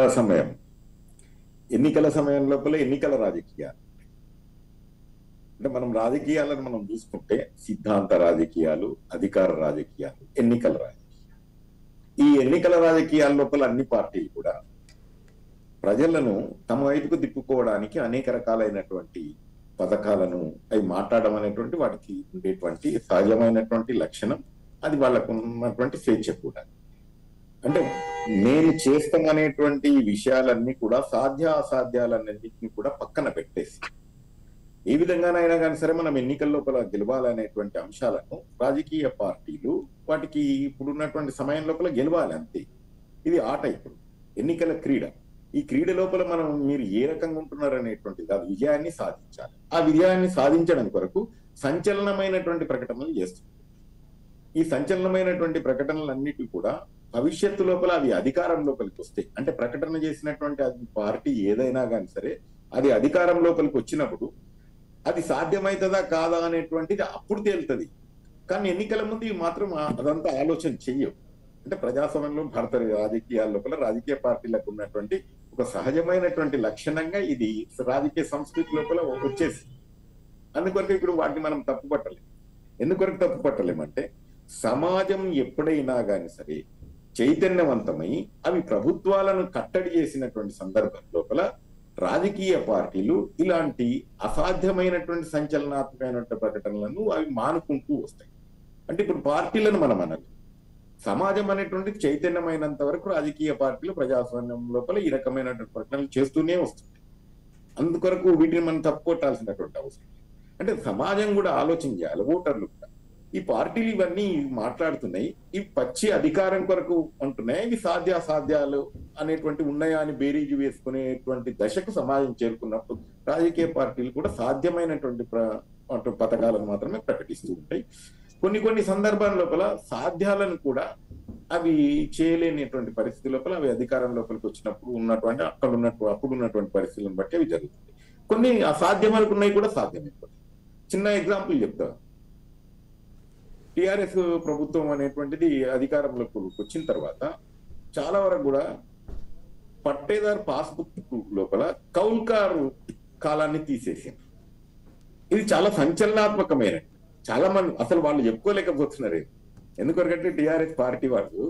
సమయం లోపల ఎన్నికల రాజకీయాలు అంటే మనం రాజకీయాలను మనం చూసుకుంటే సిద్ధాంత రాజకీయాలు, అధికార రాజకీయాలు, ఎన్నికల రాజకీయాలు. ఈ ఎన్నికల రాజకీయాల లోపల అన్ని పార్టీలు కూడా ప్రజలను తమ వైపుకు తిప్పుకోవడానికి అనేక రకాలైనటువంటి పథకాలను అవి మాట్లాడడం అనేటువంటి వాటికి ఉండేటువంటి సహజమైనటువంటి లక్షణం. అది వాళ్ళకు ఉన్నటువంటి స్వేచ్ఛ కూడా. అంటే నేను చేస్తామనేటువంటి విషయాలన్నీ కూడా అసాధ్యాలన్నింటినీ కూడా పక్కన పెట్టేసి ఏ విధంగానైనా కానీ సరే మనం ఎన్నికల లోపల గెలవాలనేటువంటి అంశాలను రాజకీయ పార్టీలు వాటికి ఇప్పుడున్నటువంటి సమయం లోపల గెలవాలి, అంతే. ఇది ఆట. ఇప్పుడు ఎన్నికల క్రీడ. ఈ క్రీడ లోపల మీరు ఏ రకంగా ఉంటున్నారు అనేటువంటిది ఆ విజయాన్ని సాధించాలి. ఆ విజయాన్ని సాధించడం కొరకు సంచలనమైనటువంటి ప్రకటనలు చేస్తుంది. ఈ సంచలనమైనటువంటి ప్రకటనలన్నిటి కూడా భవిష్యత్తు లోపల అది అధికారం లోపలికి వస్తే, అంటే ప్రకటన చేసినటువంటి అది పార్టీ ఏదైనా కానీ సరే అది అధికారం లోపలికి వచ్చినప్పుడు అది సాధ్యమవుతుందా కాదా అనేటువంటిది అప్పుడు తేలుతుంది. కానీ ఎన్నికల ముందు ఇవి మాత్రం అదంతా ఆలోచన చెయ్యవు. అంటే ప్రజాస్వామ్యంలో భారత రాజకీయాల లోపల రాజకీయ పార్టీలకు ఉన్నటువంటి ఒక సహజమైనటువంటి లక్షణంగా ఇది రాజకీయ సంస్కృతి లోపల వచ్చేసి, అందుకొరకు ఇప్పుడు వాటిని మనం తప్పుపట్టలేం. ఎందుకొరకు తప్పుపట్టలేమంటే సమాజం ఎప్పుడైనా కానీ సరే చైతన్యవంతమై అవి ప్రభుత్వాలను కట్టడి చేసినటువంటి సందర్భం లోపల రాజకీయ పార్టీలు ఇలాంటి అసాధ్యమైనటువంటి సంచలనాత్మకమైనటువంటి ప్రకటనలను అవి మానుకుంటూ వస్తాయి. అంటే ఇప్పుడు పార్టీలను మనం అనాలి, సమాజం అనేటువంటి చైతన్యమైనంత వరకు రాజకీయ పార్టీలు ప్రజాస్వామ్యం లోపల ఈ రకమైనటువంటి ప్రకటనలు చేస్తూనే వస్తుంది. అందుకొరకు వీటిని మనం తప్పుకొట్టాల్సినటువంటి అవసరం. అంటే సమాజం కూడా ఆలోచన చేయాలి, ఓటర్లు కూడా. ఈ పార్టీలు ఇవన్నీ మాట్లాడుతున్నాయి, ఈ పచ్చి అధికారం కొరకు అంటున్నాయి, ఇవి సాధ్యాసాధ్యాలు అనేటువంటి ఉన్నాయా అని బేరీజు వేసుకునేటువంటి దశకు సమాజం చేరుకున్నప్పుడు రాజకీయ పార్టీలు కూడా సాధ్యమైనటువంటి పథకాలను మాత్రమే ప్రకటిస్తూ ఉంటాయి. కొన్ని సందర్భాల లోపల సాధ్యాలను కూడా అవి చేయలేనటువంటి పరిస్థితి లోపల అవి అధికారం లోపలికి వచ్చినప్పుడు ఉన్నటువంటి అప్పుడు ఉన్నటువంటి పరిస్థితులను బట్టి అవి జరుగుతుంది. కొన్ని అసాధ్యమైనవి ఉన్నాయి కూడా సాధ్యమైపోతాయి. చిన్న ఎగ్జాంపుల్ చెప్తా. టిఆర్ఎస్ ప్రభుత్వం అనేటువంటిది అధికారంలోకి వచ్చిన తర్వాత చాలా వరకు కూడా పట్టేదారు పాస్బుక్ లోపల కౌల్కారు కాలాన్ని తీసేసింది. ఇది చాలా సంచలనాత్మకమైన, చాలా మంది అసలు వాళ్ళు చెప్పుకోలేకపోతున్నారు. ఎందుకొరకంటే టిఆర్ఎస్ పార్టీ వాళ్ళు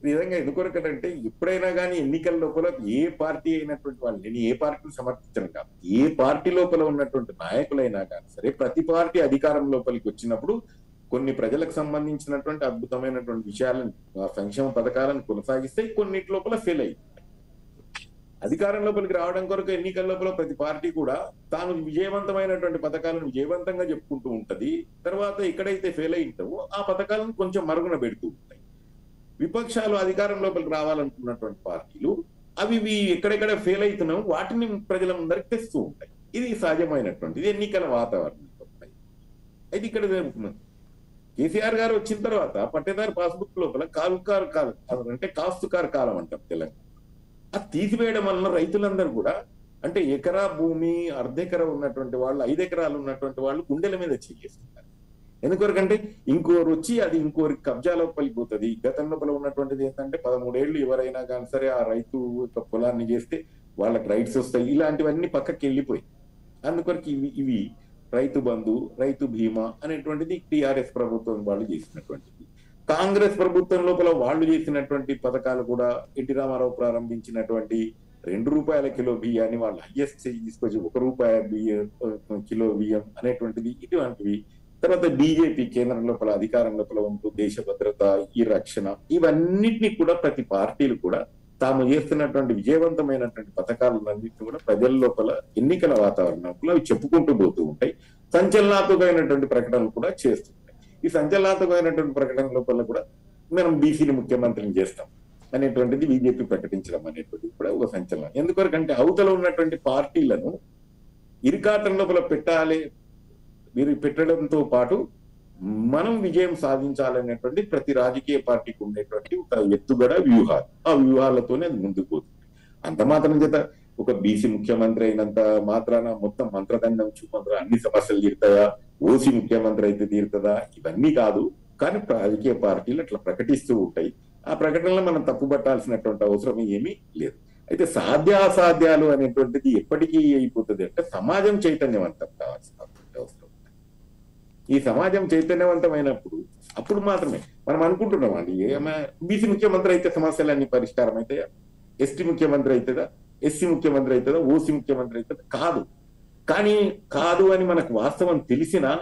నిజంగా ఎందుకొరకంటే ఎప్పుడైనా కానీ ఎన్నికల లోపల ఏ పార్టీ అయినటువంటి వాళ్ళు, నేను ఏ పార్టీని సమర్థించను కాదు, ఏ పార్టీ లోపల ఉన్నటువంటి నాయకులైనా కానీ సరే ప్రతి పార్టీ అధికారం లోపలికి వచ్చినప్పుడు కొన్ని ప్రజలకు సంబంధించినటువంటి అద్భుతమైనటువంటి విషయాలను, సంక్షేమ పథకాలను కొనసాగిస్తే కొన్నిటి లోపల ఫెయిల్ అయ్యి అధికారం లోపలికి రావడం కొరకు ఎన్నికల లోపల ప్రతి పార్టీ కూడా తాను విజయవంతమైనటువంటి పథకాలను విజయవంతంగా చెప్పుకుంటూ ఉంటది. తర్వాత ఎక్కడైతే ఫెయిల్ అయి ఉంటావో ఆ పథకాలను కొంచెం మరుగున పెడుతూ ఉంటాయి. విపక్షాలు అధికారం లోపలికి రావాలనుకున్నటువంటి పార్టీలు అవి ఎక్కడెక్కడ ఫెయిల్ అవుతున్నావు వాటిని ప్రజల ముందరికి తెస్తూ ఉంటాయి. ఇది సహజమైనటువంటి, ఇది ఎన్నికల వాతావరణం. అయితే ఇక్కడ కేసీఆర్ గారు వచ్చిన తర్వాత పట్టేదారు పాస్బుక్ లోపల అంటే కాస్తుకారు కాలం అంటాం తెలంగాణ. అది తీసివేయడం వలన రైతులందరూ కూడా అంటే ఎకరా భూమి, అర్ధెకరా ఉన్నటువంటి వాళ్ళు, 5 ఎకరాలు ఉన్నటువంటి వాళ్ళు గుండెల మీద చేస్తున్నారు. ఎందుకొరకంటే ఇంకోరు వచ్చి అది ఇంకోరికి కబ్జాలో పలిపోతుంది. గతం లోపల ఉన్నటువంటిది ఏంటంటే 13 ఏళ్ళు ఎవరైనా కానీ సరే ఆ రైతు పొలాన్ని చేస్తే వాళ్ళకి రైట్స్ వస్తాయి. ఇలాంటివన్నీ పక్కకి వెళ్ళిపోయి అందుకొరకు ఇవి రైతు బంధు, రైతు బీమా అనేటువంటిది టిఆర్ఎస్ ప్రభుత్వం వాళ్ళు చేసినటువంటిది. కాంగ్రెస్ ప్రభుత్వం లోపల వాళ్ళు చేసినటువంటి పథకాలు కూడా ఎన్టీ రామారావు ప్రారంభించినటువంటి ₹2 కిలో బియ్యాన్ని వాళ్ళు హైయెస్ట్ తీసుకొచ్చి ₹1 కిలో బియ్యం అనేటువంటిది, ఇటువంటివి. తర్వాత బీజేపీ కేంద్రం లోపల అధికారం లోపల ఉంటూ దేశ భద్రత, ఈ రక్షణ, ఇవన్నిటినీ కూడా ప్రతి పార్టీలు కూడా తాము చేస్తున్నటువంటి విజయవంతమైనటువంటి పథకాలన్నింటినీ కూడా ప్రజల లోపల ఎన్నికల వాతావరణంలో అవి చెప్పుకుంటూ పోతూ ఉంటాయి. సంచలనాత్మకమైనటువంటి ప్రకటనలు కూడా చేస్తుంటాయి. ఈ సంచలనాత్మకమైనటువంటి ప్రకటన లోపల కూడా మనం బీసీని ముఖ్యమంత్రిని చేస్తాం అనేటువంటిది బీజేపీ ప్రకటించడం అనేటువంటిది కూడా ఒక సంచలనం. ఎందుకంటే అవతల ఉన్నటువంటి పార్టీలను ఇరుకాటం లోపల పెట్టడంతో పాటు మనం విజయం సాధించాలనేటువంటి ప్రతి రాజకీయ పార్టీకి ఉండేటువంటి ఒక ఎత్తుగడ వ్యూహాలు, ఆ వ్యూహాలతోనే అది ముందుకు పోతుంది. అంత మాత్రం చేత ఒక బీసీ ముఖ్యమంత్రి అయినంత మాత్రాన మొత్తం మంత్రదండం చూపంత్ర అన్ని సమస్యలు తీరుతాయా, ఓసీ ముఖ్యమంత్రి అయితే తీరుతుందా, ఇవన్నీ కాదు. కానీ రాజకీయ పార్టీలు అట్లా ప్రకటిస్తూ ఉంటాయి. ఆ ప్రకటనలో మనం తప్పుపట్టాల్సినటువంటి అవసరం ఏమీ లేదు. అయితే సాధ్యాసాధ్యాలు అనేటువంటిది ఎప్పటికీ అయిపోతుంది అంటే సమాజం చైతన్యవంతం కావాల్సిన అవసరం. ఈ సమాజం చైతన్యవంతమైనప్పుడు అప్పుడు మాత్రమే మనం అనుకుంటున్నాం అండి, బీసీ ముఖ్యమంత్రి అయితే సమస్యలన్నీ పరిష్కారం అవుతాయా, ఎస్టీ ముఖ్యమంత్రి అవుతుందా, ఎస్సీ ముఖ్యమంత్రి అవుతుందా, ఓసీ ముఖ్యమంత్రి అవుతుందా? కాదు. కానీ కాదు అని మనకు వాస్తవం తెలిసినా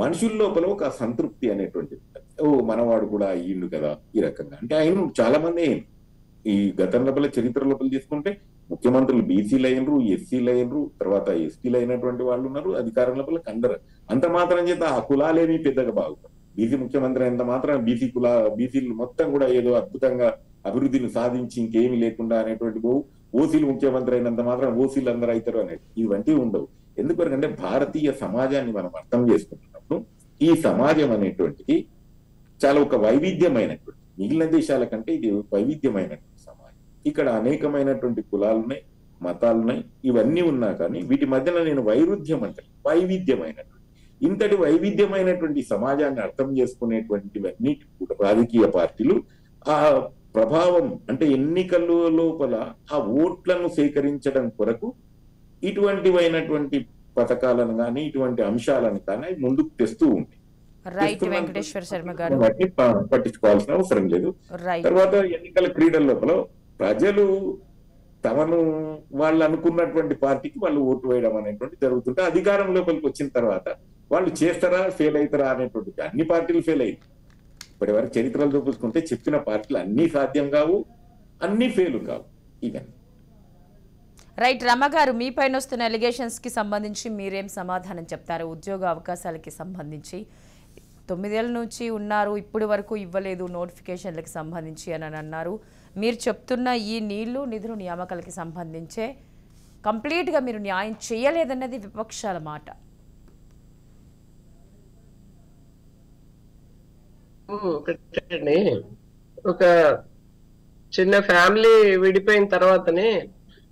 మనుషుల లోపల ఒక సంతృప్తి అనేటువంటిది, ఓ మనవాడు కూడా అయ్యిండు కదా ఈ రకంగా. అంటే ఆయన చాలా మంది అయ్యిండు. ఈ గతం లోపల చరిత్ర లోపల తీసుకుంటే ముఖ్యమంత్రులు బీసీలు అయినరు, ఎస్సీలు అయినరు, తర్వాత ఎస్టీలు అయినటువంటి వాళ్ళు ఉన్నారు అధికారం లోపల. అంత మాత్రం చేత ఆ కులాలేమీ పెద్దగా బాగుతారు. బీసీ ముఖ్యమంత్రి అయినంత మాత్రం బీసీలు మొత్తం కూడా ఏదో అద్భుతంగా అభివృద్ధిని సాధించి ఇంకేమీ లేకుండా అనేటువంటి ఓసీలు ముఖ్యమంత్రి అయినంత మాత్రం ఓసీలు అందరూ అవుతారు అనేది ఇవంటివి ఉండవు. ఎందుకంటే భారతీయ సమాజాన్ని మనం అర్థం చేసుకుంటున్నప్పుడు ఈ సమాజం అనేటువంటిది చాలా ఒక వైవిధ్యమైనటువంటి, మిగిలిన దేశాల కంటే ఇది వైవిధ్యమైనటువంటి సమాజం. ఇక్కడ అనేకమైనటువంటి కులాలున్నాయి, మతాలున్నాయి, ఇవన్నీ ఉన్నా కానీ వీటి మధ్యన నేను వైరుధ్యం అంటే వైవిధ్యమైనటువంటి ఇంతటి వైవిధ్యమైనటువంటి సమాజాన్ని అర్థం చేసుకునేటువంటివన్నీ కూడా రాజకీయ పార్టీలు ఆ ప్రభావం అంటే ఎన్నికల లోపల ఆ ఓట్లను సేకరించడం కొరకు ఇటువంటివైనటువంటి పథకాలను కానీ ఇటువంటి అంశాలను కానీ ముందుకు తెస్తూ ఉంది. వెంకటేశ్వర శర్మ గారు పట్టించుకోవాల్సిన అవసరం లేదు. తర్వాత ఎన్నికల క్రీడల లోపల ప్రజలు తమను వాళ్ళు అనుకున్నటువంటి పార్టీకి వాళ్ళు ఓటు వేయడం అనేటువంటి జరుగుతుంటే అధికారం లోపలికి వచ్చిన తర్వాత వాళ్ళు చేస్తారా ఫెయిల్ అవుతారా అనేటువంటి అన్ని పార్టీలు ఫెయిల్ అయ్యాయి. ఇప్పటి వరకు చరిత్రలు చూపించుకుంటే చెప్పిన పార్టీలు అన్ని సాధ్యం కావు, అన్ని ఫెయిల్ కావు. ఇవన్నీ రైట్. రమ గారు, మీ పైన వస్తున్న ఎలిగేషన్స్ కి సంబంధించి మీరేం సమాధానం చెప్తారు? ఉద్యోగ అవకాశాలకి సంబంధించి 9 ఏళ్ల నుంచి ఉన్నారు, ఇప్పటి వరకు ఇవ్వలేదు నోటిఫికేషన్లకి సంబంధించి అని అన్నారు. మీరు చెప్తున్న ఈ నీళ్లు నిధులు నియామకాలకి సంబంధించే కంప్లీట్గా మీరు న్యాయం చేయలేదన్నది విపక్షాల మాట. ఒకటండి, ఒక చిన్న ఫ్యామిలీ విడిపోయిన తర్వాతనే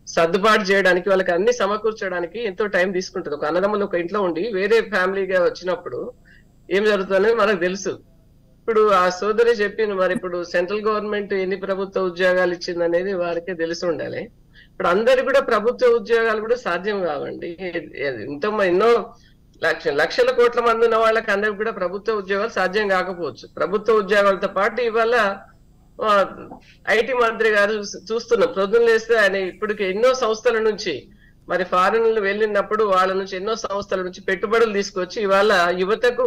సర్దుబాటు చేయడానికి వాళ్ళకి అన్ని సమకూర్చడానికి ఎంతో టైం తీసుకుంటుంది. ఒక అన్నదమ్ములు ఒక ఇంట్లో ఉండి వేరే ఫ్యామిలీగా వచ్చినప్పుడు ఏం జరుగుతుందనేది మనకు తెలుసు. ఇప్పుడు ఆ సోదరి చెప్పింది, మరి ఇప్పుడు సెంట్రల్ గవర్నమెంట్ ఎన్ని ప్రభుత్వ ఉద్యోగాలు ఇచ్చింది అనేది వారికే తెలిసి ఉండాలి. ఇప్పుడు అందరికి కూడా ప్రభుత్వ ఉద్యోగాలు కూడా సాధ్యం కావండి. ఎన్నో లక్షల కోట్ల మంది ఉన్న వాళ్ళకి అందరికి కూడా ప్రభుత్వ ఉద్యోగాలు సాధ్యం కాకపోవచ్చు. ప్రభుత్వ ఉద్యోగాలతో పాటు ఇవాళ ఐటీ మంత్రి గారు చూస్తున్నాం, ప్రొద్దున లేస్తే ఆయన ఇప్పటికి ఎన్నో సంస్థల నుంచి మరి ఫారిన్ వెళ్ళినప్పుడు వాళ్ళ నుంచి ఎన్నో సంస్థల నుంచి పెట్టుబడులు తీసుకొచ్చి ఇవాళ యువతకు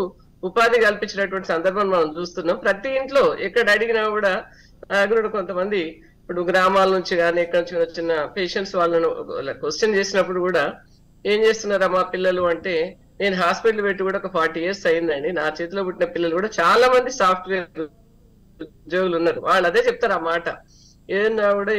ఉపాధి కల్పించినటువంటి సందర్భం మనం చూస్తున్నాం. ప్రతి ఇంట్లో ఎక్కడ అడిగినా కూడా కొంతమంది ఇప్పుడు గ్రామాల నుంచి కానీ ఎక్కడి నుంచి వచ్చిన పేషెంట్స్ వాళ్ళను క్వశ్చన్ చేసినప్పుడు కూడా ఏం చేస్తున్నారా మా పిల్లలు అంటే, నేను హాస్పిటల్ పెట్టి కూడా ఒక 40 years అయిందండి, నా చేతిలో పుట్టిన పిల్లలు కూడా చాలా మంది సాఫ్ట్వేర్ ఉద్యోగులు ఉన్నారు. వాళ్ళు అదే చెప్తారు ఆ మాట. ఏదన్నా కూడా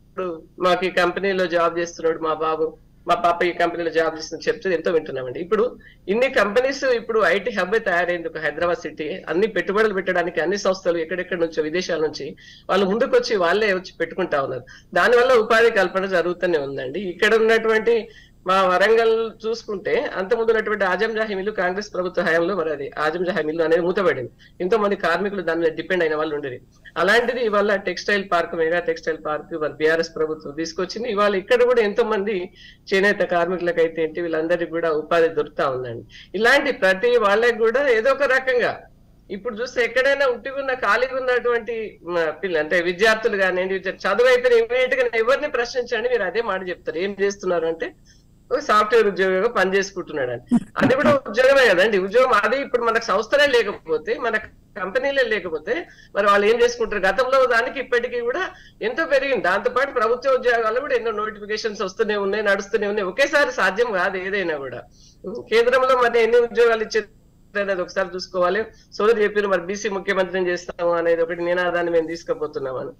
ఇప్పుడు మాకు ఈ కంపెనీలో జాబ్ చేస్తున్నాడు మా బాబు, మా పాప ఈ కంపెనీలో జాబ్ చేస్తుంది చెప్తే ఎంతో వింటున్నామండి. ఇప్పుడు ఇన్ని కంపెనీస్ ఇప్పుడు ఐటీ హబ్ తయారైంది ఒక హైదరాబాద్ సిటీ. అన్ని పెట్టుబడులు పెట్టడానికి అన్ని సంస్థలు ఎక్కడెక్కడి నుంచో విదేశాల నుంచి వాళ్ళు ముందుకు వచ్చి వాళ్ళే వచ్చి పెట్టుకుంటా ఉన్నారు. దానివల్ల ఉపాధి కల్పన జరుగుతూనే ఉందండి. ఇక్కడ ఉన్నటువంటి మా వరంగల్ చూసుకుంటే అంతకుముందు ఉన్నటువంటి ఆజంజాహి మిల్లు కాంగ్రెస్ ప్రభుత్వ హయాంలో మరి అది ఆజంజాహి మిల్లు అనేది మూతపడింది. ఎంతో మంది కార్మికులు దాని మీద డిపెండ్ అయిన వాళ్ళు ఉండేది. అలాంటిది ఇవాళ textile park, mega textile park BRS ప్రభుత్వం తీసుకొచ్చింది. ఇవాళ ఇక్కడ కూడా ఎంతో మంది చేనేత కార్మికులకైతే ఏంటి వీళ్ళందరికీ కూడా ఉపాధి దొరుకుతా ఉందండి. ఇలాంటి ప్రతి వాళ్ళకి కూడా ఏదో ఒక రకంగా ఇప్పుడు చూస్తే ఎక్కడైనా ఉట్టిగున్న ఖాళీగా ఉన్నటువంటి పిల్లలు అంటే విద్యార్థులు కానివ్వండి, చదువు అయితే ఇమీడియట్ గా ఎవరిని ప్రశ్నించండి మీరు అదే మాట చెప్తారు. ఏం చేస్తున్నారు అంటే సాఫ్ట్వేర్ ఉద్యోగంగా పనిచేసుకుంటున్నాడు అని. అది కూడా ఉద్యోగమే కదండి. ఉద్యోగం అది ఇప్పుడు మనకు సంస్థలే లేకపోతే, మన కంపెనీలే లేకపోతే మరి వాళ్ళు ఏం చేసుకుంటారు? గతంలో దానికి ఇప్పటికీ కూడా ఎంతో పెరిగింది. దాంతోపాటు ప్రభుత్వ ఉద్యోగాలు కూడా ఎన్నో నోటిఫికేషన్స్ వస్తూనే ఉన్నాయి, నడుస్తూనే ఉన్నాయి. ఒకేసారి సాధ్యం కాదు ఏదైనా కూడా. కేంద్రంలో మరి ఎన్ని ఉద్యోగాలు ఇచ్చేది అనేది ఒకసారి చూసుకోవాలి. సోదరు చెప్పారు మరి బీసీ ముఖ్యమంత్రిని చేస్తాము అనేది ఒకటి నినాదాన్ని మేము తీసుకుపోతున్నామని.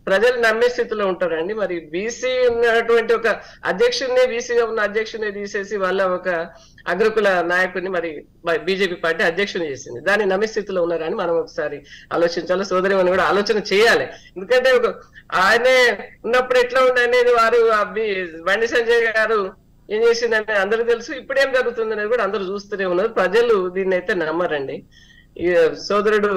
ప్రజలు నమ్మే స్థితిలో ఉంటారండి. మరి బీసీ ఉన్నటువంటి ఒక అధ్యక్షుడిని, బీసీగా ఉన్న అధ్యక్షుడిని తీసేసి వాళ్ళ ఒక అగ్రకుల నాయకుడిని మరి బీజేపీ పార్టీ అధ్యక్షుని చేసింది. దాన్ని నమ్మే స్థితిలో ఉన్నారని మనం ఒకసారి ఆలోచించాలి. సోదరి అని కూడా ఆలోచన చేయాలి. ఎందుకంటే ఒక ఆయనే ఉన్నప్పుడు ఎట్లా ఉండే అనేది వారు బండి సంజయ్ గారు ఏం చేసిందని అందరూ తెలుసు. ఇప్పుడు ఏం జరుగుతుంది అనేది కూడా అందరూ చూస్తూనే ఉన్నారు. ప్రజలు దీన్ని అయితే నమ్మరండి. ఈ సోదరుడు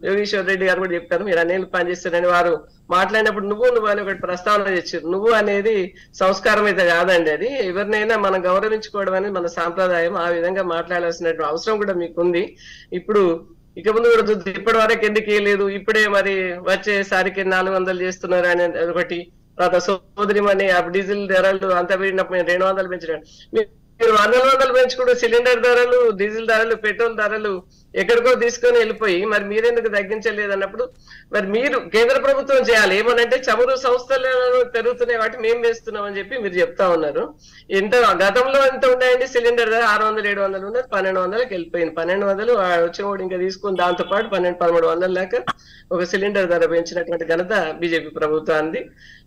యోగేశ్వర్ రెడ్డి గారు కూడా చెప్పారు, మీరు అన్నేళ్ళు పనిచేస్తారని. వారు మాట్లాడినప్పుడు నువ్వు అని ఒకటి ప్రస్తావన తెచ్చారు. నువ్వు అనేది సంస్కారం అయితే కాదండి. అది ఎవరినైనా మనం గౌరవించుకోవడం అనేది మన సాంప్రదాయం. ఆ విధంగా మాట్లాడాల్సిన అవసరం కూడా మీకు ఉంది. ఇప్పుడు ఇక ముందు కూడా ఇప్పటి వరకు ఎందుకు వేయలేదు, ఇప్పుడే మరి వచ్చేసరికి 400 చేస్తున్నారు అని ఒకటి. తర్వాత సోదరిమని డీజిల్ ధరలు అంత పెరిగినప్పుడు 200 పెంచడం. మీరు 100 పెంచుకుంటే సిలిండర్ ధరలు, డీజిల్ ధరలు, పెట్రోల్ ధరలు ఎక్కడికో తీసుకొని వెళ్ళిపోయి మరి మీరెందుకు తగ్గించలేదు అన్నప్పుడు మరి మీరు కేంద్ర ప్రభుత్వం చేయాలి. ఏమనంటే చమురు సంస్థలు పెరుగుతున్నాయి వాటి మేము వేస్తున్నాం అని చెప్పి మీరు చెప్తా ఉన్నారు. ఎంత గతంలో ఎంత ఉన్నాయండి సిలిండర్ ధర? 600-700 ఉన్నది 1200కి వెళ్ళిపోయింది. 1200 వచ్చిన కూడా ఇంకా తీసుకుని దాంతో పాటు 1200-1300 దాకా ఒక సిలిండర్ ధర పెంచినటువంటి ఘనత బీజేపీ ప్రభుత్వానికి.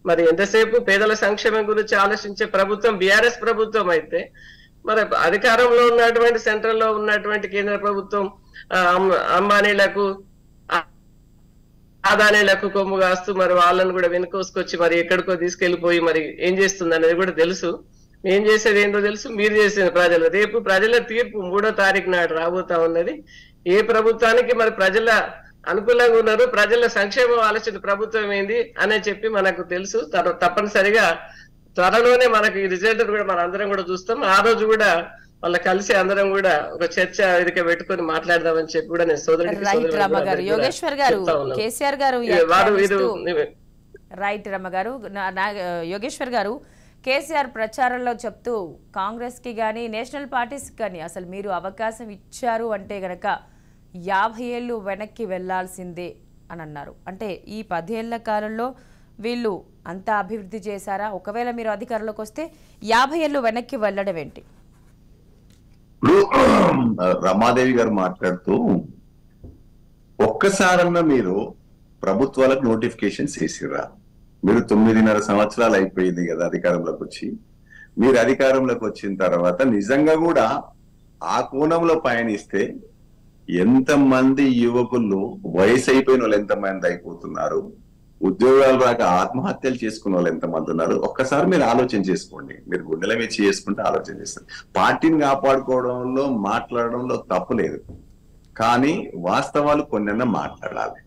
మరి ఎంతసేపు పేదల సంక్షేమం గురించి ఆలోచించే ప్రభుత్వం బీఆర్ఎస్ ప్రభుత్వం అయితే మరి అధికారంలో ఉన్నటువంటి సెంట్రల్ లో ఉన్నటువంటి కేంద్ర ప్రభుత్వం అంబానీలకు ఆదానీలకు కొమ్ము కాస్తూ మరి వాళ్ళని కూడా వెనుకోసుకొచ్చి మరి ఎక్కడికో తీసుకెళ్లిపోయి మరి ఏం చేస్తుంది అనేది కూడా తెలుసు. ఏం చేసేది ఏంటో తెలుసు, మీరు చేసేది ప్రజలు. రేపు ప్రజల తీర్పు 3వ తారీఖు నాడు రాబోతా ఉన్నది. ఏ ప్రభుత్వానికి మరి ప్రజల అనుకూలంగా ఉన్నారు, ప్రజల సంక్షేమం ఆలోచన ప్రభుత్వం ఏంది అనే చెప్పి మనకు తెలుసు. తప్పనిసరిగా త్వరలోనే మనకి ఈ రిజల్ట్ కూడా మన అందరం కూడా చూస్తాం. ఆ రోజు కూడా వాళ్ళ కలిసి అందరం కూడా ఒక చర్చ వేదిక పెట్టుకొని మాట్లాడదామని చెప్పి కూడా నేను యోగేశ్వర్ గారు కేసీఆర్ గారు రైట్ రమ్మ గారు యోగేశ్వర్ గారు కేసీఆర్ ప్రచారంలో చెప్తూ కాంగ్రెస్ కి గానీ నేషనల్ పార్టీస్ కానీ అసలు మీరు అవకాశం ఇచ్చారు అంటే గనక 50 ఏళ్ళు వెనక్కి వెళ్లాల్సిందే అని అన్నారు. అంటే ఈ 10 ఏళ్ల కాలంలో వీళ్ళు అంతా అభివృద్ధి చేశారా? ఒకవేళ మీరు అధికారంలోకి వస్తే 50 ఏళ్ళు వెనక్కి వెళ్ళడం ఏంటి? ఇప్పుడు రమాదేవి గారు మాట్లాడుతూ ఒక్కసారన్నా మీరు ప్రభుత్వాలకు నోటిఫికేషన్స్ చేసిరా? మీరు 9.5 సంవత్సరాలు అయిపోయింది కదా అధికారంలోకి వచ్చి. మీరు అధికారంలోకి వచ్చిన తర్వాత నిజంగా కూడా ఆ కోణంలో పయనిస్తే ఎంతమంది యువకులు వయసు అయిపోయిన వాళ్ళు ఎంతమంది అయిపోతున్నారు, ఉద్యోగాలు రాక ఆత్మహత్యలు చేసుకున్న వాళ్ళు ఎంతమంది ఉన్నారు, ఒక్కసారి మీరు ఆలోచన చేసుకోండి. మీరు గుండెల మీద చేసుకుంటే ఆలోచన చేస్తారు. పార్టీని కాపాడుకోవడంలో మాట్లాడడంలో తప్పు లేదు, కానీ వాస్తవాలు కొన్నైనా మాట్లాడాలి.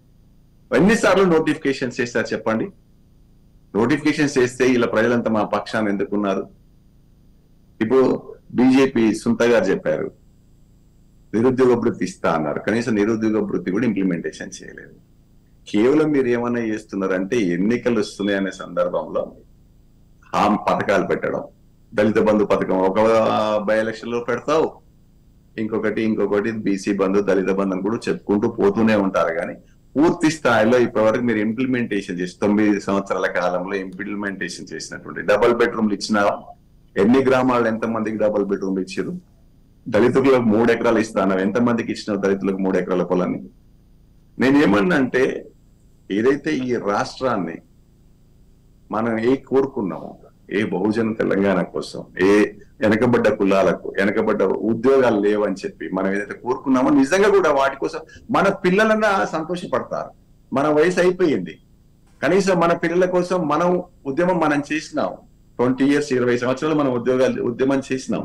ఎన్నిసార్లు నోటిఫికేషన్స్ చేస్తారు చెప్పండి? నోటిఫికేషన్స్ చేస్తే ఇలా ప్రజలంతా మా పక్షాన్ని ఎందుకున్నారు? ఇప్పుడు బీజేపీ సుంత గారు చెప్పారు నిరుద్యోగ భృతి ఇస్తా అన్నారు. కనీసం నిరుద్యోగ భృతి కూడా ఇంప్లిమెంటేషన్ చేయలేదు. కేవలం మీరు ఏమన్నా చేస్తున్నారంటే ఎన్నికలు వస్తున్నాయనే సందర్భంలో పథకాలు పెట్టడం, దళిత బంధు పథకం ఒక బై ఎలక్షన్ లో పెడతావు, ఇంకొకటి బీసీ బంధు దళిత బంధు అని కూడా చెప్పుకుంటూ పోతూనే ఉంటారు. కానీ పూర్తి స్థాయిలో ఇప్పటివరకు మీరు ఇంప్లిమెంటేషన్ చేసి 9 సంవత్సరాల కాలంలో ఇంప్లిమెంటేషన్ చేసినటువంటి డబుల్ బెడ్రూమ్లు ఇచ్చిన ఎన్ని గ్రామాల్లో ఎంతమందికి డబుల్ బెడ్రూమ్లు ఇచ్చారు? దళితులకు 3 ఎకరాలు ఇస్తాను, ఎంతమందికి ఇచ్చినావు దళితులకు 3 ఎకరాల పొలాన్ని? నేనేమన్నా అంటే ఏదైతే ఈ రాష్ట్రాన్ని మనం కోరుకున్నామో, ఏ బహుజన తెలంగాణ కోసం, ఏ వెనకబడ్డ కులాలకు వెనకబడ్డ ఉద్యోగాలు లేవని చెప్పి మనం ఏదైతే కోరుకున్నామో నిజంగా కూడా వాటి కోసం మన పిల్లలన్నా సంతోషపడతారు. మన వయసు అయిపోయింది, కనీసం మన పిల్లల కోసం మనం ఉద్యమం మనం చేసినాం. 20 years 20 సంవత్సరాలు మనం ఉద్యమం చేసినాం.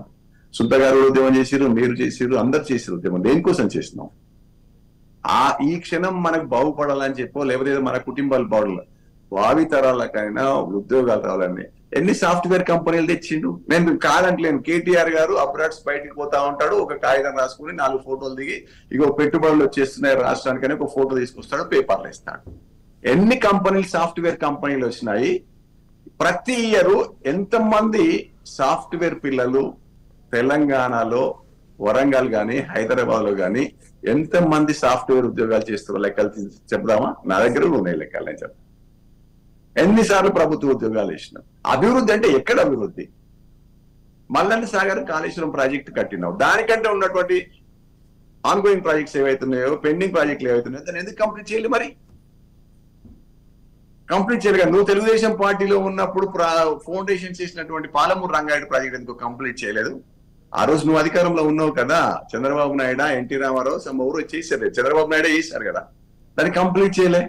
సుంత గారు ఉద్యమం చేసిరు, మీరు చేసిరు, అందరు చేసిరు ఉద్యమం. దేనికోసం చేసినాం? ఈ క్షణం మనకు బాగుపడాలని చెప్పో లేకపోతే మన కుటుంబాలు బాగుపడాలి, భావి తరాలకైనా ఉద్యోగాలు రావాలని ఎన్ని సాఫ్ట్వేర్ కంపెనీలు తెచ్చిండు. నేను కాదంటలేను, కేటీఆర్ గారు అబ్రాడ్స్ బయటికి పోతా ఉంటాడు, ఒక కాగితం రాసుకుని 4 ఫోటోలు దిగి ఇగో పెట్టుబడులు వచ్చేస్తున్నాయి రాష్ట్రానికని ఒక ఫోటో తీసుకొస్తాడు, పేపర్లు ఇస్తాడు. ఎన్ని కంపెనీలు సాఫ్ట్వేర్ కంపెనీలు వచ్చినాయి? ప్రతి ఇయర్ ఎంతమంది సాఫ్ట్వేర్ పిల్లలు తెలంగాణలో వరంగల్ గాని హైదరాబాద్ లో గాని ఎంతమంది సాఫ్ట్వేర్ ఉద్యోగాలు చేస్తారో లెక్కలు చెప్దామా? నా దగ్గర ఉన్నాయి లెక్కలు, నేను చెప్తాను. ఎన్నిసార్లు ప్రభుత్వ ఉద్యోగాలు ఇచ్చినాం? అభివృద్ధి అంటే ఎక్కడ అభివృద్ధి? మల్లన్న సాగర్ కాళేశ్వరం ప్రాజెక్టు కట్టినావు, దానికంటే ఉన్నటువంటి ఆన్గోయింగ్ ప్రాజెక్ట్స్ ఏవైతున్నాయో, పెండింగ్ ప్రాజెక్టులు ఏవైతున్నాయో దాన్ని ఎందుకు కంప్లీట్ చేయాలి? మరి కంప్లీట్ చేయలేదు. నువ్వు తెలుగుదేశం పార్టీలో ఉన్నప్పుడు ఫౌండేషన్ చేసినటువంటి పాలమూరు రంగారెడ్డి ప్రాజెక్ట్ ఎందుకు కంప్లీట్ చేయలేదు? ఆ రోజు నువ్వు అధికారంలో ఉన్నావు కదా, చంద్రబాబు నాయుడు, ఎన్టీ రామారావు ఎవరు చేశారు, చంద్రబాబు నాయుడే చేశారు కదా, దాన్ని కంప్లీట్ చేయలే.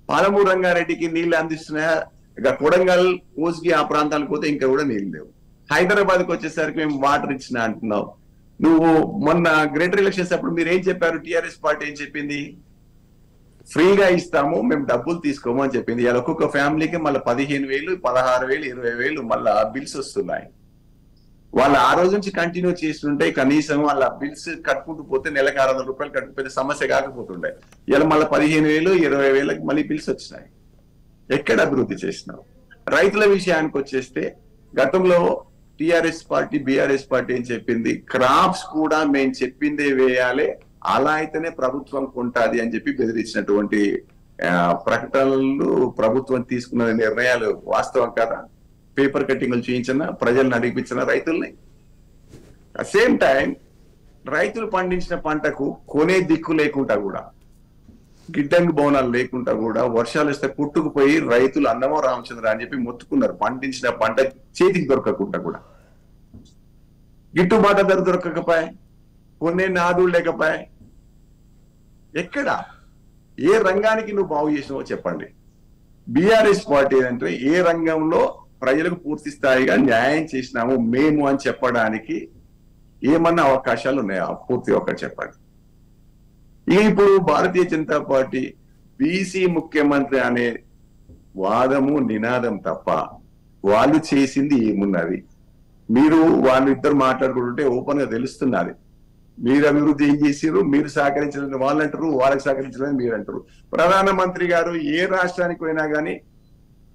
పాలమూరు రంగారెడ్డికి నీళ్లు అందిస్తున్నాయా? ఇక కొడంగల్, కోస్గి ఆ ప్రాంతాలకు పోతే ఇంకా కూడా నీళ్లు లేవు. హైదరాబాద్కి వచ్చేసరికి మేము వాటర్ ఇచ్చినా అంటున్నావు. నువ్వు మొన్న గ్రేటర్ ఎలక్షన్స్ అప్పుడు మీరు ఏం చెప్పారు? టీఆర్ఎస్ పార్టీ ఏం చెప్పింది? ఫ్రీగా ఇస్తాము, మేము డబ్బులు తీసుకోము అని చెప్పింది. ఇలా ఒక్కొక్క ఫ్యామిలీకి మళ్ళీ 15,000, 16,000, 20,000 మళ్ళా బిల్స్ వస్తున్నాయి. వాళ్ళు ఆ రోజు నుంచి కంటిన్యూ చేస్తుంటే కనీసం వాళ్ళ బిల్స్ కట్టుకుంటూ పోతే నెలకు 600 రూపాయలు కట్టుకుపోతే సమస్య కాకపోతుండే. ఇలా మళ్ళీ 15,000, 20,000 మళ్ళీ బిల్స్ వచ్చినాయి. ఎక్కడ అభివృద్ధి చేసినావు? రైతుల విషయానికి వచ్చేస్తే గతంలో టిఆర్ఎస్ పార్టీ, బిఆర్ఎస్ పార్టీ ఏం చెప్పింది? క్రాప్స్ కూడా మేము చెప్పిందే వేయాలి, అలా అయితేనే ప్రభుత్వం కొంటాది అని చెప్పి బెదిరించినటువంటి ప్రకటనలు, ప్రభుత్వం తీసుకున్న నిర్ణయాలు వాస్తవం కదా? పేపర్ కట్టింగ్లు చేయించిన, ప్రజలను అడిగిపించిన రైతుల్ని. సేమ్ టైం రైతులు పండించిన పంటకు కొనే దిక్కు లేకుండా కూడా, గిడ్డంగి భవనాలు లేకుండా కూడా, వర్షాలు వస్తే పుట్టుకుపోయి రైతులు అన్నమో రామచంద్ర అని చెప్పి మొత్తుకున్నారు. పండించిన పంట చేతికి దొరకకుండా కూడా, గిట్టుబాటు ధర దొరకకపోయా. కొన్ని నాదులు లేకపోయా. ఎక్కడ ఏ రంగానికి నువ్వు బాగు చేసినావో చెప్పండి. బీఆర్ఎస్ పార్టీ అంటే ఏ రంగంలో ప్రజలకు పూర్తి స్థాయిగా న్యాయం చేసినాము మేము అని చెప్పడానికి ఏమన్నా అవకాశాలు ఉన్నాయా? పూర్తి ఒకటి చెప్పండి. ఇప్పుడు భారతీయ జనతా పార్టీ బీసీ ముఖ్యమంత్రి అనే వాదము నినాదం తప్ప వాళ్ళు చేసింది ఏమున్నది? మీరు వాళ్ళు ఇద్దరు మాట్లాడుకుంటుంటే ఓపెన్ గా తెలుస్తున్నది. మీరు అభివృద్ధి ఏం చేసారు, మీరు సహకరించలేదు వాళ్ళు అంటారు, వాళ్ళకి సహకరించలేదు మీరు అంటారు. ప్రధానమంత్రి గారు ఏ రాష్ట్రానికి పోయినా కానీ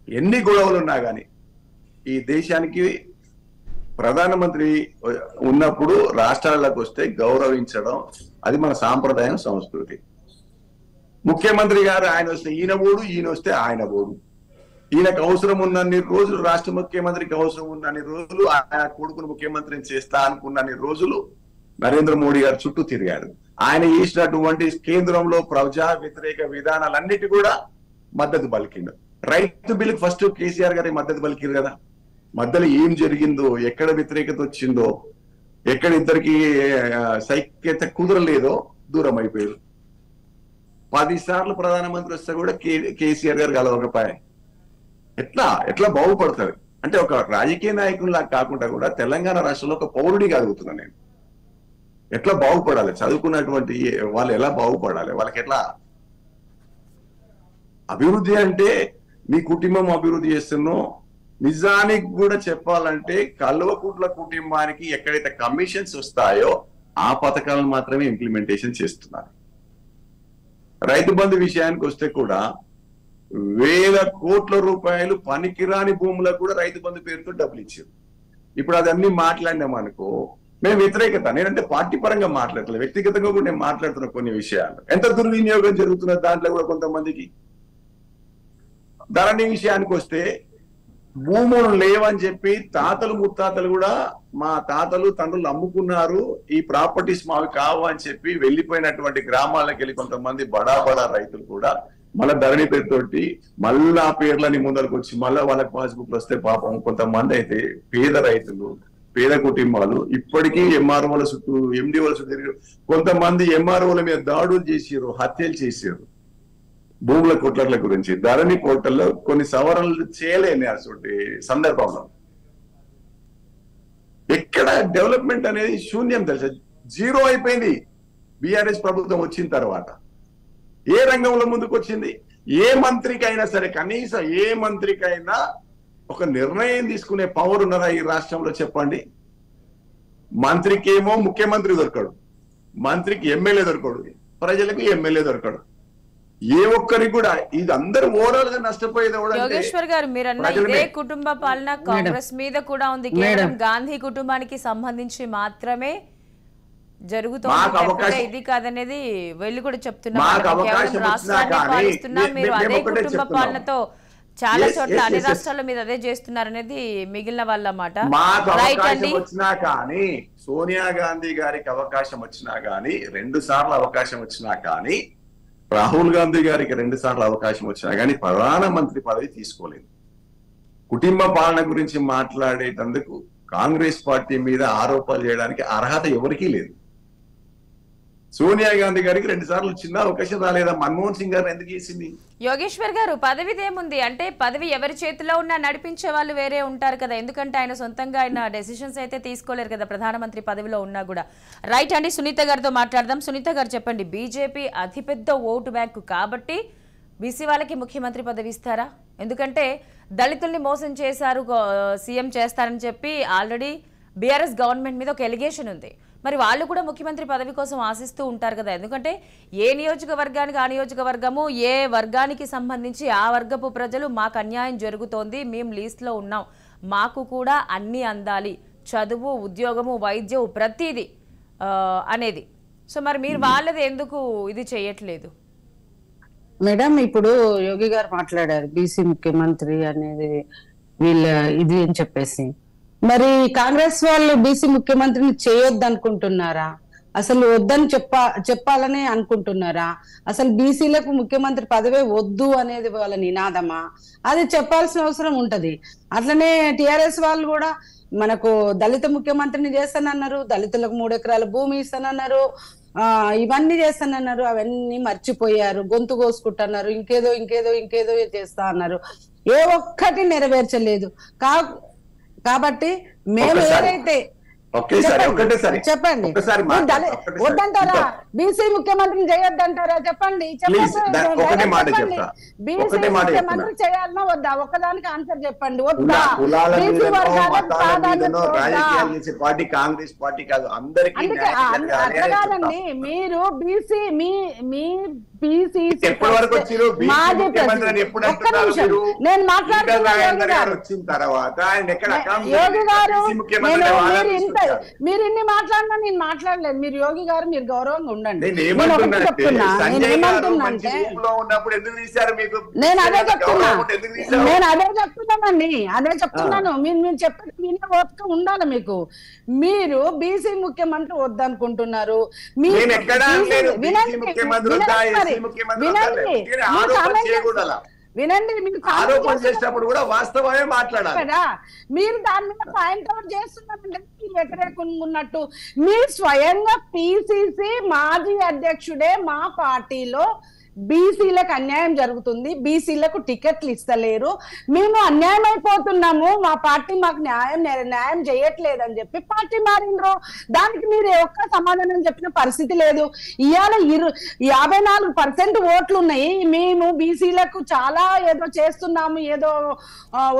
ఎన్ని గొడవలు ఉన్నా కానీ ఈ దేశానికి ప్రధానమంత్రి ఉన్నప్పుడు రాష్ట్రాలకు వస్తే గౌరవించడం అది మన సాంప్రదాయం, సంస్కృతి. ముఖ్యమంత్రి గారు ఆయన వస్తే ఈయన ఓడు, ఈయన వస్తే ఆయన ఓడు. ఈయనకు అవసరం ఉన్నన్ని రోజులు, రాష్ట్ర ముఖ్యమంత్రికి అవసరం ఉన్నన్ని రోజులు, ఆయన కొడుకును ముఖ్యమంత్రిని చేస్తా అనుకున్నన్ని రోజులు నరేంద్ర మోడీ గారు చుట్టూ తిరిగాడు. ఆయన చేసినటువంటి కేంద్రంలో ప్రజా వ్యతిరేక విధానాలన్నిటి కూడా మద్దతు పలికిండు. రైతు బిల్లుకి ఫస్ట్ కేసీఆర్ గారి మద్దతు పలికిరు కదా. మధ్యలో ఏం జరిగిందో, ఎక్కడ వ్యతిరేకత వచ్చిందో, ఎక్కడ ఇద్దరికి సైక్యత కుదరలేదో దూరం అయిపోయారు. 10 సార్లు ప్రధానమంత్రి వస్తే కూడా కేసీఆర్ గారు కలవకపోయాయి. ఎట్లా బాగుపడతారు అంటే ఒక రాజకీయ నాయకుల్లా కాకుండా కూడా తెలంగాణ రాష్ట్రంలో ఒక పౌరుడిగా అడుగుతున్నాను నేను. ఎట్లా బాగుపడాలి? చదువుకున్నటువంటి వాళ్ళు ఎలా బాగుపడాలి? వాళ్ళకి ఎట్లా అభివృద్ధి అంటే మీ కుటుంబం అభివృద్ధి చేస్తున్నో నిజానికి కూడా చెప్పాలంటే కల్వకుంట్ల కుటుంబానికి ఎక్కడైతే కమిషన్స్ వస్తాయో ఆ పథకాలను మాత్రమే ఇంప్లిమెంటేషన్ చేస్తున్నారు. రైతు బంధు విషయానికి వస్తే కూడా వేల కోట్ల రూపాయలు పనికిరాని భూములకు కూడా రైతు బంధు పేరుతో డబ్బులు ఇచ్చారు. ఇప్పుడు అదన్నీ మాట్లాడినాం అనుకో మేము వ్యతిరేకత, నేనంటే పార్టీ పరంగా మాట్లాడలేదు, వ్యక్తిగతంగా కూడా నేను మాట్లాడుతున్న కొన్ని విషయాలు. ఎంత దుర్వినియోగం జరుగుతున్న దాంట్లో కూడా కొంతమందికి. ధరణి విషయానికి వస్తే భూములు లేవని చెప్పి తాతలు ముత్తాతలు కూడా మా తాతలు తండ్రులు అమ్ముకున్నారు, ఈ ప్రాపర్టీస్ మావి కావు అని చెప్పి వెళ్ళిపోయినటువంటి గ్రామాలకు వెళ్ళి కొంతమంది బడా రైతులు కూడా మళ్ళా ధరణి పేరుతోటి మళ్ళా పేర్లని ముందరకు వచ్చి మళ్ళా వాళ్ళకి పాస్బుక్లు వస్తే పాపం కొంతమంది అయితే పేద రైతులు, పేద కుటుంబాలు ఇప్పటికీ ఎంఆర్ఓల చుట్టూ, ఎండిఓల చుట్టూ తిరిగి కొంతమంది ఎంఆర్ఓల మీద దాడులు చేసారు, హత్యలు చేసారు. భూముల కొట్లల గురించి ధరణి పోర్టల్లో కొన్ని సవరణలు చేయలేని అటువంటి సందర్భంలో ఎక్కడ డెవలప్మెంట్ అనేది శూన్యం తెలుసా, జీరో అయిపోయింది. బీఆర్ఎస్ ప్రభుత్వం వచ్చిన తర్వాత ఏ రంగంలో ముందుకు వచ్చింది? ఏ మంత్రికైనా సరే, కనీసం ఏ మంత్రికైనా ఒక నిర్ణయం తీసుకునే పవర్ ఉన్నదా ఈ రాష్ట్రంలో చెప్పండి? మంత్రికి ఏమో ముఖ్యమంత్రి దొరకడు, మంత్రికి ఎమ్మెల్యే దొరకడు, ప్రజలకు ఎమ్మెల్యే దొరకడు. ఏ ఒక్కరికి కూడా ఇది అందరూ ఓవరాల్ గా నష్టపోయేది. యోగేశ్వర్ గారు మీరు అన్న ఇదే కుటుంబ పాలన కాంగ్రెస్ మీద కూడా ఉంది. కేవలం గాంధీ కుటుంబానికి సంబంధించి మాత్రమే జరుగుతుంది, ఇది కాదనేది వీళ్ళు కూడా చెప్తున్నారు. కేవలం రాష్ట్రాన్ని పాలిస్తున్నా మీరు అదే కుటుంబ పాలనతో చాలా చోట్ల అన్ని రాష్ట్రాల మీద అదే చేస్తున్నారు అనేది మిగిలిన వాళ్ళ మాట. వచ్చినా కానీ సోనియా గాంధీ గారికి అవకాశం వచ్చినా కానీ, 2 సార్లు అవకాశం వచ్చినా కానీ, రాహుల్ గాంధీ గారికి 2 సార్లు అవకాశం వచ్చినా కానీ ప్రధానమంత్రి పదవి తీసుకోలేదు. కుటుంబ పాలన గురించి మాట్లాడేటందుకు కాంగ్రెస్ పార్టీ మీద ఆరోపణలు చేయడానికి అర్హత ఎవరికీ లేదు. సోనియా గాంధీ గారికి 2 సార్లు చిన్న అవకాశం రాలేదా? మన్మోహన్ సింగ్ గారిని ఎందుకు చేసింది? యోగేశ్వర్ గారు పదవిదేముంది అంటే పదవి ఎవరి చేతిలో ఉన్నా నడిపించే వాళ్ళు వేరే ఉంటారు కదా. ఎందుకంటే ఆయన సొంతంగా ఆయన డెసిషన్స్ అయితే తీసుకోలేరు కదా ప్రధానమంత్రి పదవిలో ఉన్నా కూడా. రైట్ అండి, సునీత గారితో మాట్లాడదాం. సునీత గారు చెప్పండి, బీజేపీ అతిపెద్ద ఓటు బ్యాంకు కాబట్టి బీసీ వాళ్ళకి ముఖ్యమంత్రి పదవి ఇస్తారా? ఎందుకంటే దళితుల్ని మోసం చేశారు, సీఎం చేస్తారని చెప్పి ఆల్రెడీ బీఆర్ఎస్ గవర్నమెంట్ మీద ఒక ఎలిగేషన్ ఉంది. మరి వాళ్ళు కూడా ముఖ్యమంత్రి పదవి కోసం ఆశిస్తూ ఉంటారు కదా. ఎందుకంటే ఏ నియోజకవర్గానికి ఆ నియోజకవర్గము, ఏ వర్గానికి సంబంధించి ఆ వర్గపు ప్రజలు మాకు అన్యాయం జరుగుతోంది, మేము లీస్ట్లో ఉన్నాం, మాకు కూడా అన్నీ అందాలి, చదువు, ఉద్యోగము, వైద్యం, ప్రతిదీ అనేది. సో మరి మీరు వాళ్ళది ఎందుకు ఇది చేయట్లేదు? మేడం ఇప్పుడు యోగి గారు మాట్లాడారు బీసీ ముఖ్యమంత్రి అనేది వీళ్ళ ఇది అని చెప్పేసి. మరి కాంగ్రెస్ వాళ్ళు బీసీ ముఖ్యమంత్రిని చేయొద్దు అనుకుంటున్నారా? అసలు వద్దని చెప్పాలని అనుకుంటున్నారా? అసలు బీసీలకు ముఖ్యమంత్రి పదవే వద్దు అనేది వాళ్ళ నినాదమా? అది చెప్పాల్సిన అవసరం ఉంటది. అట్లనే టిఆర్ఎస్ వాళ్ళు కూడా మనకు దళిత ముఖ్యమంత్రిని చేస్తానన్నారు, దళితులకు 3 ఎకరాల భూమి ఇస్తానన్నారు, ఇవన్నీ చేస్తానన్నారు. అవన్నీ మర్చిపోయారు, గొంతు కోసుకుంటున్నారు, ఇంకేదో చేస్తా అన్నారు. ఏ ఒక్కటి నెరవేర్చలేదు. కాబట్టి మేము ఏదైతే చెప్పండి, వద్దంటారా? బీసీ ముఖ్యమంత్రిని చేయొద్దంటారా? చెప్పండి. బీసీ ముఖ్యమంత్రి చేయాలన్నా వద్దా? ఒక్కదానికి ఆన్సర్ చెప్పండి. వద్దా? బీసీ పార్టీ కాంగ్రెస్ పార్టీ కాదు, అందరికీ అట్లా కాదండి. మీరు బీసీ మీ పిసిసి మాజీ నేను మాట్లాడుతున్నాను. వచ్చిన తర్వాత యోగి గారు మీరు ఇన్ని మాట్లాడినా నేను మాట్లాడలేదు. మీరు యోగి గారు మీరు గౌరవంగా ఉండండి. నేను అదే చెప్తున్నానండి, అదే చెప్తున్నాను. మీరు చెప్పండి, వినే ఓపిక ఉండాలి మీకు. మీరు బీసీ ముఖ్యమంత్రి వద్దనుకుంటున్నారు. వినండి, మీరు ఆరోపణ చేసినప్పుడు కూడా వాస్తవమే మాట్లాడాలి కదా. మీరు దాని మీద పాయింట్ అవుట్ చేస్తున్నారంటే మీరు వ్యతిరేకంగా ఉన్నట్టు. మీరు స్వయంగా పిసిసి మాజీ అధ్యక్షుడే మా పార్టీలో బీసీలకు అన్యాయం జరుగుతుంది, బీసీలకు టికెట్లు ఇస్తలేరు, మేము అన్యాయం అయిపోతున్నాము, మా పార్టీ మాకు న్యాయం చేయట్లేదు అని చెప్పి పార్టీ మారిండ్రు. దానికి మీరు ఒక్క సమాధానం చెప్పిన పరిస్థితి లేదు. ఇవాళ 54% ఓట్లు ఉన్నాయి. మేము బీసీలకు చాలా ఏదో చేస్తున్నాము, ఏదో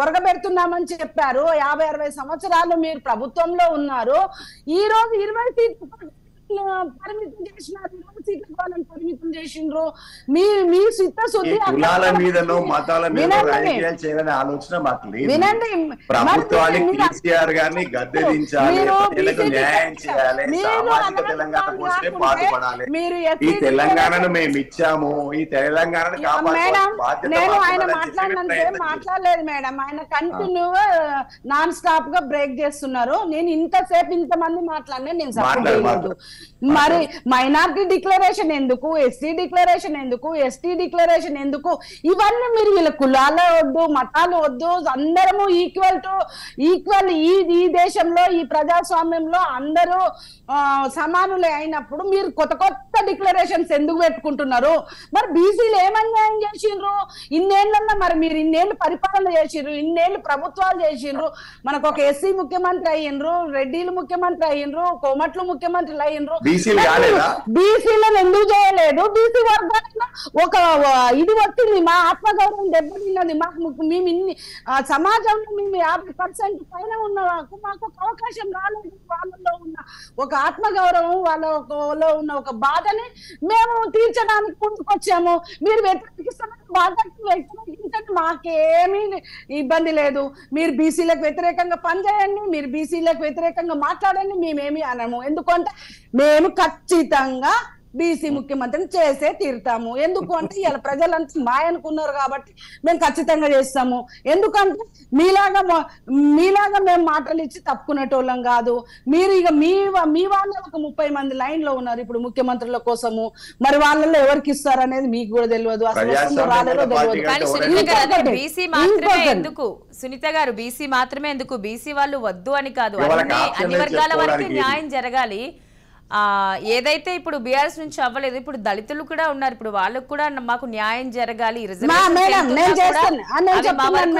ఒరగబెడుతున్నామని చెప్పారు. 50-60 సంవత్సరాలు మీరు ప్రభుత్వంలో ఉన్నారు. ఈ రోజు 20 సీట్లు పరిమితం చేసినారు, 20 సీట్ల వాళ్ళని పరిమితం చేసిండ్రు. మీ చిత్తశుద్ధి కులాల మీదనో మతాల మీద రాజకీయాలు చేయాలనే ఆలోచన మాకు లేదు. వినండి, ప్రభుత్వానికి కేసీఆర్ గారిని గద్దెదించాలి, ప్రజలకు న్యాయం చేయాలి, సామాజిక తెలంగాణ కోసమే పాటుపడాలి. ఈ తెలంగాణను మేము ఇచ్చాము, ఈ తెలంగాణను కాపాడుకోవాలి. నేను ఆయన మాట్లాడలేదు మేడం, ఆయన కంటిన్యూగా నాన్ స్టాప్ గా బ్రేక్ చేస్తున్నారు. నేను ఇంతసేపు ఇంతమంది మాట్లాడినా నేను సపోర్ట్ చేయలేదు. మరి మైనారిటీ డిక్లరేషన్ ఎందుకు, ఎస్సీ డిక్లరేషన్ ఎందుకు, ఎస్టీ డిక్లరేషన్ ఎందుకు? ఇవన్నీ మీరు వీళ్ళ కులాలు వద్దు, మతాలు వద్దు, అందరము ఈక్వల్ ఈ దేశంలో ఈ ప్రజాస్వామ్యంలో అందరూ సమానులే అయినప్పుడు మీరు కొత్త డిక్లరేషన్స్ ఎందుకు పెట్టుకుంటున్నారు? మరి బీసీలు ఏమన్యాయం చేసిండ్రు ఇన్నేళ్లలో? మరి మీరు ఇన్నేళ్లు పరిపాలన చేసిండ్రు, ఇన్నేళ్లు ప్రభుత్వాలు చేసిండ్రు. మనకు ఒక ఎస్సీ ముఖ్యమంత్రి అయ్యిండ్రు, రెడ్డిలు ముఖ్యమంత్రి అయ్యిండ్రు, కోమట్లు ముఖ్యమంత్రులు అయ్యిండ్రు. బీసీలను ఎందుకు చేయలేదు? బీసీ వర్గాలలో ఒక ఇది వచ్చింది, మా ఆత్మగౌరవం దెబ్బతిన్నది. మేము ఇన్ని సమాజంలో మేము 50% పైన ఉన్న మాకు ఒక అవకాశం రాలేదు. వాళ్ళలో ఉన్న ఒక ఆత్మగౌరవం, వాళ్ళలో ఉన్న ఒక బాధని మేము తీర్చడానికి ముందుకొచ్చాము. మీరు వ్యతిరేకిస్తున్న వ్యతిరేకించండి, మాకేమీ ఇబ్బంది లేదు. మీరు బీసీలకు వ్యతిరేకంగా పనిచేయండి, మీరు బీసీలకు వ్యతిరేకంగా మాట్లాడండి, మేమేమి అనము. ఎందుకంటే మేము ఖచ్చితంగా బీసీ ముఖ్యమంత్రిని చేసే తీరుతాము. ఎందుకు అంటే ఇలా ప్రజలంతా మాయనుకున్నారు కాబట్టి మేము ఖచ్చితంగా చేస్తాము. ఎందుకంటే మీలాగా మేము మాటలు ఇచ్చి తప్పుకునేటోళ్ళం కాదు. మీరు ఇక మీ వాళ్ళ ఒక 30 మంది లైన్ లో ఉన్నారు ఇప్పుడు ముఖ్యమంత్రుల కోసము. మరి వాళ్ళలో ఎవరికి ఇస్తారు అనేది మీకు కూడా తెలియదు, అసలు రాలేదో తెలియదు. బీసీ మాత్రమే ఎందుకు సునీత గారు, బీసీ మాత్రమే ఎందుకు? బీసీ వాళ్ళు వద్దు అని కాదు, అన్ని వర్గాల వారికి న్యాయం జరగాలి. ఏదైతే ఇప్పుడు బీఆర్ఎస్ నుంచి అవ్వలేదు, ఇప్పుడు దళితులు కూడా ఉన్నారు, ఇప్పుడు వాళ్ళకు కూడా మాకు న్యాయం జరగాలి,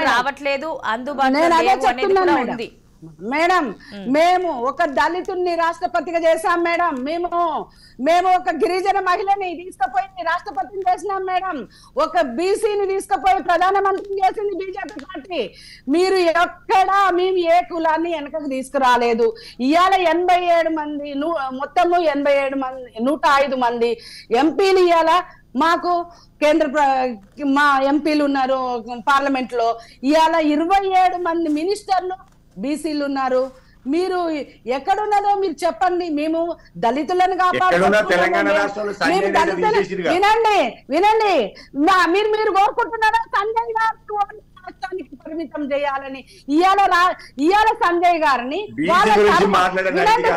రావట్లేదు, అందుబాటులో ఉంది. మేడం మేము ఒక దళితుడిని రాష్ట్రపతిగా చేశాం మేడం. మేము ఒక గిరిజన మహిళని తీసుకుపోయి రాష్ట్రపతిని చేసినాం మేడం. ఒక బీసీని తీసుకుపోయి ప్రధానమంత్రిని చేసింది బీజేపీ పార్టీ. మీరు ఎక్కడా మేము ఏ కులాన్ని వెనకకు తీసుకురాలేదు. ఇవాళ 87 మంది, మొత్తము 87 మంది, 105 మంది ఎంపీలు ఇవాళ మాకు మా ఎంపీలు ఉన్నారు పార్లమెంట్ లో. ఇవాళ 27 మంది మినిస్టర్లు బీసీలు ఉన్నారు. మీరు ఎక్కడున్నదో మీరు చెప్పండి. మేము దళితులను వినండి, మీరు కోరుకుంటున్నారా సంజయ్ గారు రాష్ట్రానికి పరిమితం చేయాలని? ఇవాళ సంజయ్ గారిని వినండి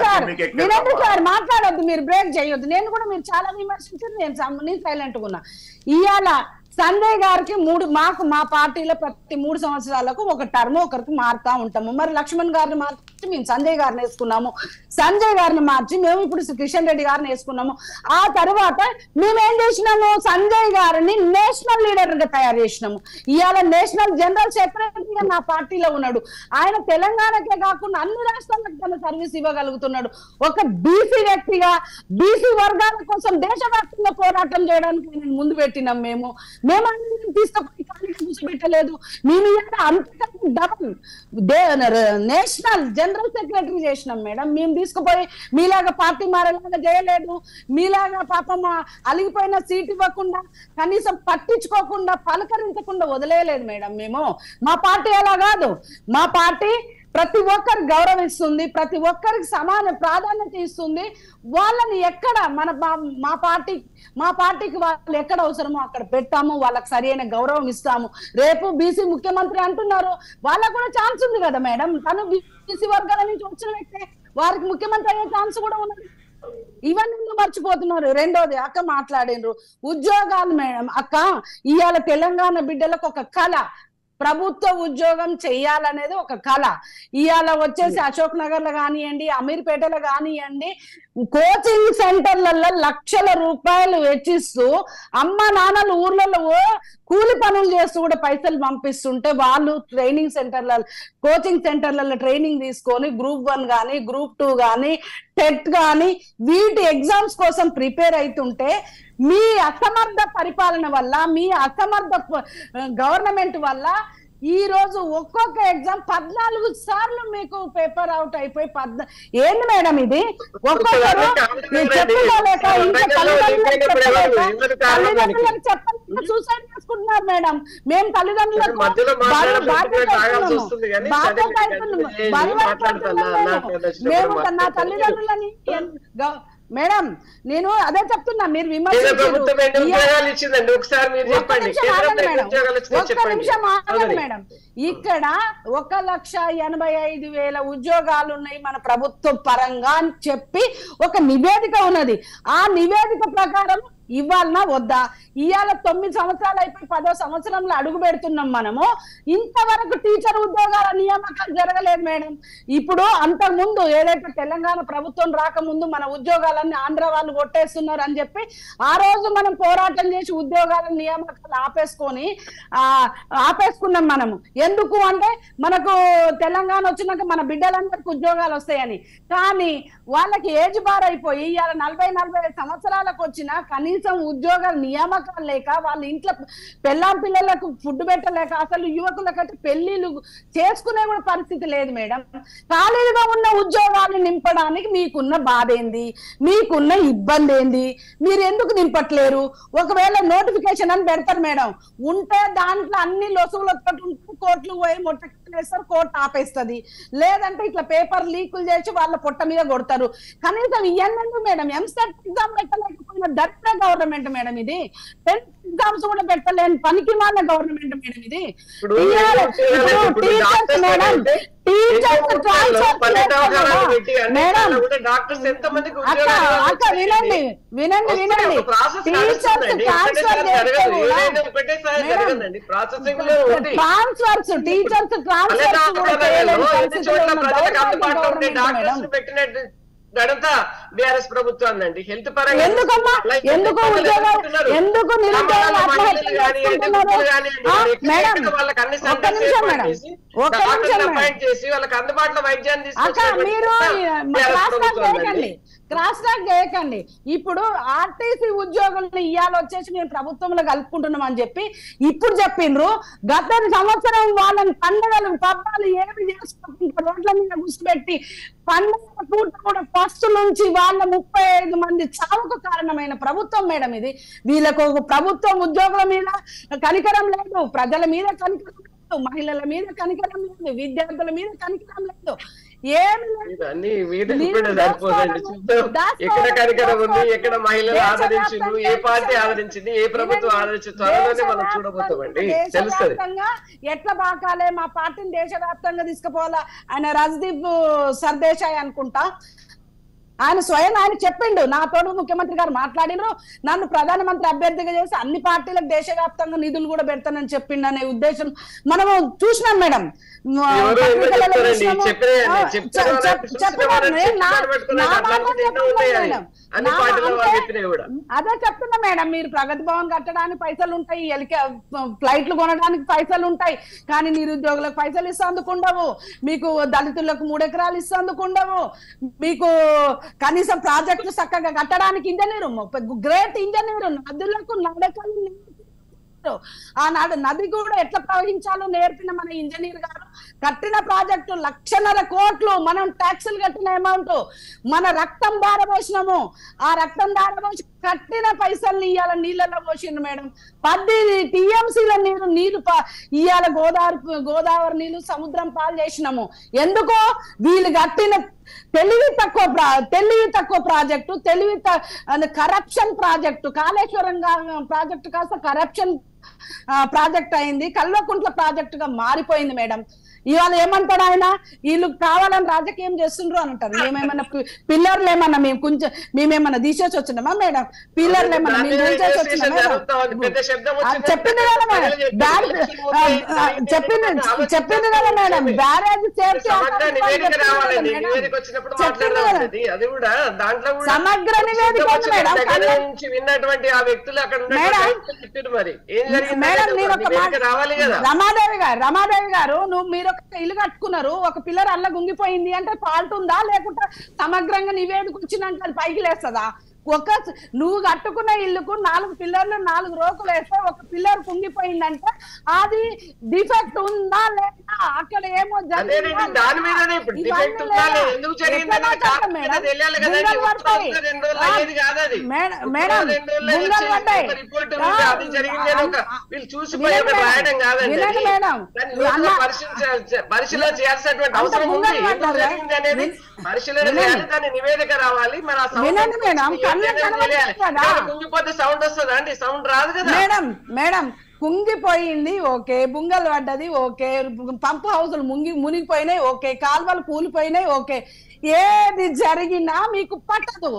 సార్, మాట్లాడొద్దు, మీరు బ్రేక్ చేయొద్దు. నేను కూడా మీరు చాలా విమర్శించారు, నేను సైలెంట్ గా ఉన్నా. ఇవాళ సంజయ్ గారికి మా పార్టీలో ప్రతి 3 సంవత్సరాలకు ఒక టర్మ్ ఒకరికి మారుతా ఉంటాము. మరి లక్ష్మణ్ గారిని మార్చి మేము సంజయ్ గారిని వేసుకున్నాము, సంజయ్ గారిని మార్చి మేము ఇప్పుడు కిషన్ రెడ్డి గారిని వేసుకున్నాము. ఆ తర్వాత మేమేం చేసినాము, సంజయ్ గారిని నేషనల్ లీడర్ గా తయారు చేసినాము. ఇవాళ నేషనల్ జనరల్ సెక్రటరీగా నా పార్టీలో ఉన్నాడు. ఆయన తెలంగాణకే కాకుండా అన్ని రాష్ట్రాలకు తన సర్వీస్ ఇవ్వగలుగుతున్నాడు. ఒక బీసీ వ్యక్తిగా బీసీ వర్గాల కోసం దేశవ్యాప్తంగా పోరాటం చేయడానికి ఆయన ముందు పెట్టినాం. మేము తీసుకొని కూర్చోబెట్టలేదు. మేము అంతకంటే డబుల్ నేషనల్ జనరల్ సెక్రటరీ చేసినాం మేడం. మేము తీసుకుపోయి మీలాగా పార్టీ మారేలాగా చేయలేదు. మీలాగా పాపం అలిగిపోయిన సీట్ ఇవ్వకుండా కనీసం పట్టించుకోకుండా పలకరించకుండా వదిలేయలేదు మేడం. మేము మా పార్టీ అలా కాదు. మా పార్టీ ప్రతి ఒక్కరు గౌరవిస్తుంది, ప్రతి ఒక్కరికి సమాన ప్రాధాన్యత ఇస్తుంది. వాళ్ళని ఎక్కడ మా పార్టీకి వాళ్ళు ఎక్కడ అవసరమో అక్కడ పెట్టాము, వాళ్ళకి సరైన గౌరవం ఇస్తాము. రేపు బీసీ ముఖ్యమంత్రి అంటున్నారు, వాళ్ళకు కూడా ఛాన్స్ ఉంది కదా మేడం. తను బీసీ వర్గాల నుంచి వచ్చిన వ్యక్తే, వారికి ముఖ్యమంత్రి అయ్యే ఛాన్స్ కూడా ఉన్నది. ఇవన్నీ మర్చిపోతున్నారు. రెండోది అక్క మాట్లాడినరు ఉద్యోగాలు మేడం. అక్క ఇవాళ తెలంగాణ బిడ్డలకు ఒక కళ, ప్రభుత్వ ఉద్యోగం చెయ్యాలనేది ఒక కళ. ఇవాళ వచ్చేసి అశోక్ నగర్ లో కానివ్వండి, అమీర్పేటలో కానివ్వండి, కోచింగ్ సెంటర్లలో లక్షల రూపాయలు వెచ్చిస్తూ అమ్మ నాన్నలు ఊర్లలో కూలి పనులు చేస్తూ కూడా పైసలు పంపిస్తుంటే వాళ్ళు ట్రైనింగ్ సెంటర్లలో కోచింగ్ సెంటర్లలో ట్రైనింగ్ తీసుకొని Group 1 కానీ Group 2 కానీ టెట్ కానీ వీటి ఎగ్జామ్స్ కోసం ప్రిపేర్ అవుతుంటే మీ అసమర్థ పరిపాలన వల్ల, మీ అసమర్థ గవర్నమెంట్ వల్ల ఈ రోజు ఒక్కొక్క ఎగ్జామ్ 14 సార్లు మీకు పేపర్ అవుట్ అయిపోయి ఏంది మేడం ఇది? ఒక్కొక్కరు చెప్పుకోలేక తల్లిదండ్రులకు చెప్పలేక సూసైడ్ చేసుకుంటున్నారు మేడం. మేము తల్లిదండ్రులకు మేము నా తల్లిదండ్రులని మేడం నేను అదే చెప్తున్నా. మీరు మేడం ఇక్కడ 1,85,000 ఉద్యోగాలు ఉన్నాయి మన ప్రభుత్వ పరంగా అని చెప్పి ఒక నివేదిక ఉన్నది. ఆ నివేదిక ప్రకారం ఇవ్వాలన్నా వద్దా? ఇవాళ 9 సంవత్సరాలు అయిపోయి 10వ సంవత్సరంలో అడుగు పెడుతున్నాం మనము. ఇంతవరకు టీచర్ ఉద్యోగాల నియామకాలు జరగలేదు మేడం. ఇప్పుడు అంతకుముందు ఏదైతే తెలంగాణ ప్రభుత్వం రాకముందు మన ఉద్యోగాలన్నీ ఆంధ్ర వాళ్ళు కొట్టేస్తున్నారు అని చెప్పి ఆ రోజు మనం పోరాటం చేసి ఉద్యోగాల నియామకాలు ఆపేసుకున్నాం మనము. ఎందుకు అంటే మనకు తెలంగాణ వచ్చినాక మన బిడ్డలందరికీ ఉద్యోగాలు వస్తాయని. కానీ వాళ్ళకి ఏజ్ బార్ అయిపోయి ఇవాళ 40-45 సంవత్సరాలకు వచ్చినా కనీసం ఉద్యోగాల నియామకాలు లేక వాళ్ళ ఇంట్లో పిల్లలకు ఫుడ్ పెట్టలేక అసలు యువకులకైతే పెళ్లిళ్ళు చేసుకునే కూడా పరిస్థితి లేదు మేడం. ఖాళీగా ఉన్న ఉద్యోగాలు నింపడానికి మీకున్న బాధ ఏంది, మీకున్న ఇబ్బంది ఏంది, మీరు ఎందుకు నింపట్లేరు? ఒకవేళ నోటిఫికేషన్ అని పెడతారు మేడం, ఉంటే దాంట్లో అన్ని లొసుగులతో కోర్టులు పోయి మొట్టేస్తారు, కోర్టు ఆపేస్తుంది. లేదంటే ఇట్లా పేపర్ లీకులు చేసి వాళ్ళ పొట్ట మీద కొడతారు. కనీసం ఇవన్నీ మేడం ఎంసెట్ ఎగ్జామ్ పెట్టలేకపోయిన దరిద్ర గవర్నమెంట్ మేడం ఇది. 10th ఎగ్జామ్స్ కూడా పెట్టలేని పనికి మాల గవర్నమెంట్ మేడం ఇది. ట్రాన్స్ఫర్స్ టీచర్స్ గడంతా బీఆర్ఎస్ ప్రభుత్వం అండి. హెల్త్ పరంగా ఎందుకు వాళ్ళకి అన్ని అపాయింట్ చేసి వాళ్ళకి అందుబాటులో వైద్యాన్ని క్రాస్ టాక్ చేయకండి. ఇప్పుడు ఆర్టీసీ ఉద్యోగులను ఇవాళ వచ్చేసి మేము ప్రభుత్వంలో కలుపుకుంటున్నాం అని చెప్పి ఇప్పుడు చెప్పిండ్రు. గత సంవత్సరం వాళ్ళని పండుగలు పబ్బాలు ఏమి చేసుకుంటారు, రోడ్ల మీద కూర్చోబెట్టి పండుగ పూట కూడా ఫస్ట్ నుంచి వాళ్ళ 35 మంది చావుకు కారణమైన ప్రభుత్వం మేడం ఇది. వీళ్ళకు ప్రభుత్వం ఉద్యోగుల మీద కనికరం లేదు, ప్రజల మీద కనికరం లేదు, మహిళల మీద కనికరం లేదు, విద్యార్థుల మీద కనికరం లేదు. ఎక్కడ కనికరం ఉంది, ఎక్కడ మహిళలు ఆదరించిండు, ఏ పార్టీ ఆదరించింది, ఏ ప్రభుత్వం ఆదరించింది త్వరలోనే మనం చూడబోతామండి. తెలుస్తుంది ఎట్లా బాకాలే మా పార్టీని దేశవ్యాప్తంగా తీసుకుపోవాలా. ఆయన రాజ్దీప్ సర్దేశాయ్ అనుకుంటా ఆయన స్వయం ఆయన చెప్పిండు, నాతోడు ముఖ్యమంత్రి గారు మాట్లాడినరు, నన్ను ప్రధానమంత్రి అభ్యర్థిగా చేసి అన్ని పార్టీలకు దేశవ్యాప్తంగా నిధులు కూడా పెడతానని చెప్పిండు అనే ఉద్దేశం మనము చూసినాం మేడం. అదే చెప్తున్నా మేడం, మీరు ప్రగతి భవన్ కట్టడానికి పైసలు ఉంటాయి, ఫ్లైట్లు కొనడానికి పైసలు ఉంటాయి, కానీ నిరుద్యోగులకు పైసలు ఇస్తేందుకు ఉండవు, మీకు దళితులకు 3 ఎకరాలు ఇస్తేందుకు ఉండవు, మీకు కనీసం ప్రాజెక్టు చక్కగా కట్టడానికి ఇంజనీరు, గ్రేట్ ఇంజనీరు, నదులకు నడకలు ఆనాడు నది కూడా ఎట్లా ప్రవహించాలో నేర్పిన మన ఇంజనీర్ గారు కట్టిన ప్రాజెక్టు 1,00,000 కోట్లు, మనం ట్యాక్సులు కట్టిన అమౌంట్, మన రక్తం దారపోసినాము, ఆ రక్తం దారపోసి కట్టిన పైసల్ని ఇవాళ నీళ్ళలో పోసిండు మేడం. 10 TMCల నీరు ఇవాళ గోదావరి నీళ్లు సముద్రం పాలు చేసినాము. ఎందుకో వీళ్ళు కట్టిన తెలివి తక్కువ project, corruption project, Kaleshwaram project కాస్త కరప్షన్ ప్రాజెక్ట్ అయింది, కల్వకుంట్ల ప్రాజెక్ట్ గా మారిపోయింది మేడం. ఇవాళ ఏమంటాడు ఆయన, వీళ్ళు కావాలని రాజకీయం చేస్తుండ్రు అని అంటారు. మేమేమన్నా పిల్లర్లు ఏమన్నా మేమేమన్నా తీసేసి వచ్చినామా మేడం? పిల్లర్లు ఏమన్నా మేము తీసేసి వచ్చినా మేడం? చెప్పింది కదా మేడం, చెప్పింది కదా మేడం, బ్యారేజ్ సేఫ్టీ సమగ్ర నివేదిక విన్నటువంటి ఆ వ్యక్తులు అక్కడ రమాదేవి గారు మీరు ఒక ఇల్లు కట్టుకున్నారు, ఒక పిల్లర్ అల్ల గుంగిపోయింది అంటే ఫాల్ట్ ఉందా, లేకుంటే సమగ్రంగా నివేదిక వచ్చినాక అది పైకి లేస్తుందా? నువ్వు కట్టుకున్న ఇల్లుకు 4 పిల్లర్లు 4 రోకులు వేస్తే ఒక పిల్లర్ కుంగిపోయిందంటే అది డిఫెక్ట్ ఉందా లేదా, అక్కడ ఏమో పరిశీలన చేయాల్సినటువంటి అవసరం ఉంది. పరిశీలన చేయాలి, దాని నివేదిక రావాలి. కుంగిపోతే సౌండ్ వస్తుందా అండి? సౌండ్ రాదు కదా మేడం. కుంగిపోయింది ఓకే, బుంగలు పడ్డది ఓకే, పంపు హౌసులు మునిగిపోయినాయి ఓకే, కాల్వలు కూలిపోయినాయి ఓకే, ఏది జరిగినా మీకు పట్టదు,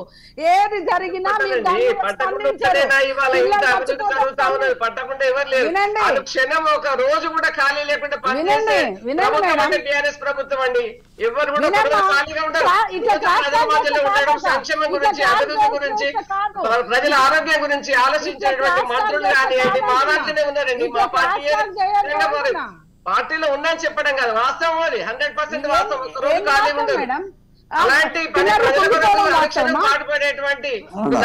ఏది జరిగినా పట్టకుండా ఎవరు లేరు. క్షణం ఒక రోజు కూడా ఖాళీ లేకుండా టీఆర్ఎస్ ప్రభుత్వం అండి. ఎవరు కూడా ఖాళీగా ఉంటారు. ఉండడం, సంక్షేమం గురించి, అభివృద్ధి గురించి, ప్రజల ఆరోగ్యం గురించి ఆలోచించేటువంటి మంత్రులు కానివ్వండి మా దాంట్లోనే ఉన్నారండి. మా పార్టీలో ఉన్నాయని చెప్పడం కాదు, వాస్తవం అది 100% వాస్తవం. ఒక రోజు ఖాళీ ఉండదు. అలాంటి పాటుపడేటువంటి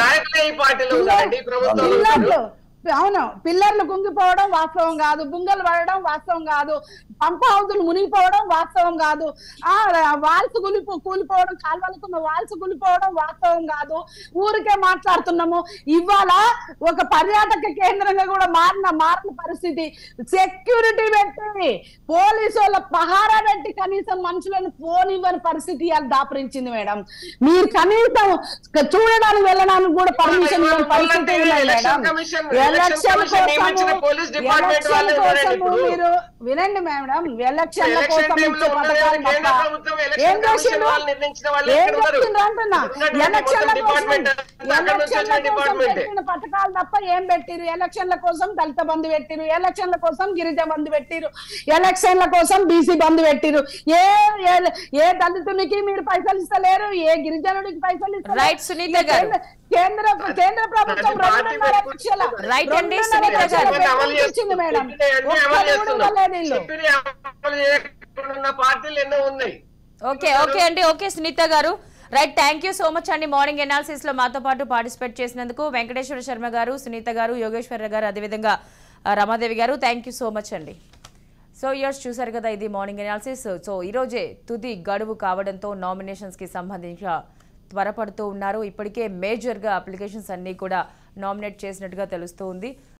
నాయకులే ఈ పార్టీలో ఉన్నారండి, ప్రభుత్వంలో. అవును, పిల్లర్లు కుంగిపోవడం వాస్తవం కాదు, బుంగలు పడడం వాస్తవం కాదు, పంప్ హౌజులు మునిగిపోవడం వాస్తవం కాదు, వాల్స్ కూలిపోవడం, కాలువలకున్న వాల్స్ కూలిపోవడం వాస్తవం కాదు. ఊరికే మాట్లాడుతున్నాము. ఇవాళ ఒక పర్యాటక కేంద్రంగా కూడా మారిన పరిస్థితి. సెక్యూరిటీ పెట్టి పోలీసు వాళ్ళ పహారా పెట్టి కనీసం మనుషులను పోనివ్వని పరిస్థితి అది దాపరించింది మేడం. మీరు కనీసం చూడడానికి వెళ్ళడానికి కూడా పర్మిషన్ ఇవ్వని పరిస్థితి ఉన్నాయి మేడం. మీరు వినండి మేడం, ఎలక్షన్ల కోసం ఇచ్చే పథకాలు ఏం చేసిండ్రు అంటున్నా, ఎలక్షన్ల కోసం పెట్టిన పథకాలు తప్ప ఏం పెట్టిరు? ఎలక్షన్ల కోసం దళిత బంధు పెట్టిరు, ఎలక్షన్ల కోసం గిరిజ బంధు పెట్టిరు, ఎలక్షన్ల కోసం బీసీ బంధు పెట్టిరు. ఏ దళితునికి మీరు పైసలు ఇస్తలేరు, ఏ గిరిజనుడికి పైసలు ఇస్తలేరు. కేంద్ర ప్రభుత్వం 2.5 లక్షల మేడం. ఓకే అండి, ఓకే సునీత గారు, right. Thank you so much అండి. మార్నింగ్ ఎనాలిసిస్ లో మాతో పాటు పార్టిసిపేట్ చేసినందుకు వెంకటేశ్వర శర్మ గారు, సునీత గారు, యోగేశ్వర గారు, అదేవిధంగా రమాదేవి గారు, థ్యాంక్ యూ సో మచ్ అండి. సో ఇయర్స్ చూసారు కదా, ఇది మార్నింగ్ ఎనాలిసిస్. సో ఈరోజే తుది గడువు కావడంతో నామినేషన్స్ కి సంబంధించి త్వరపడుతూ ఉన్నారు. ఇప్పటికే మేజర్గా అప్లికేషన్స్ అన్నీ కూడా నామినేట్ చేసినట్టుగా తెలుస్తూ ఉంది.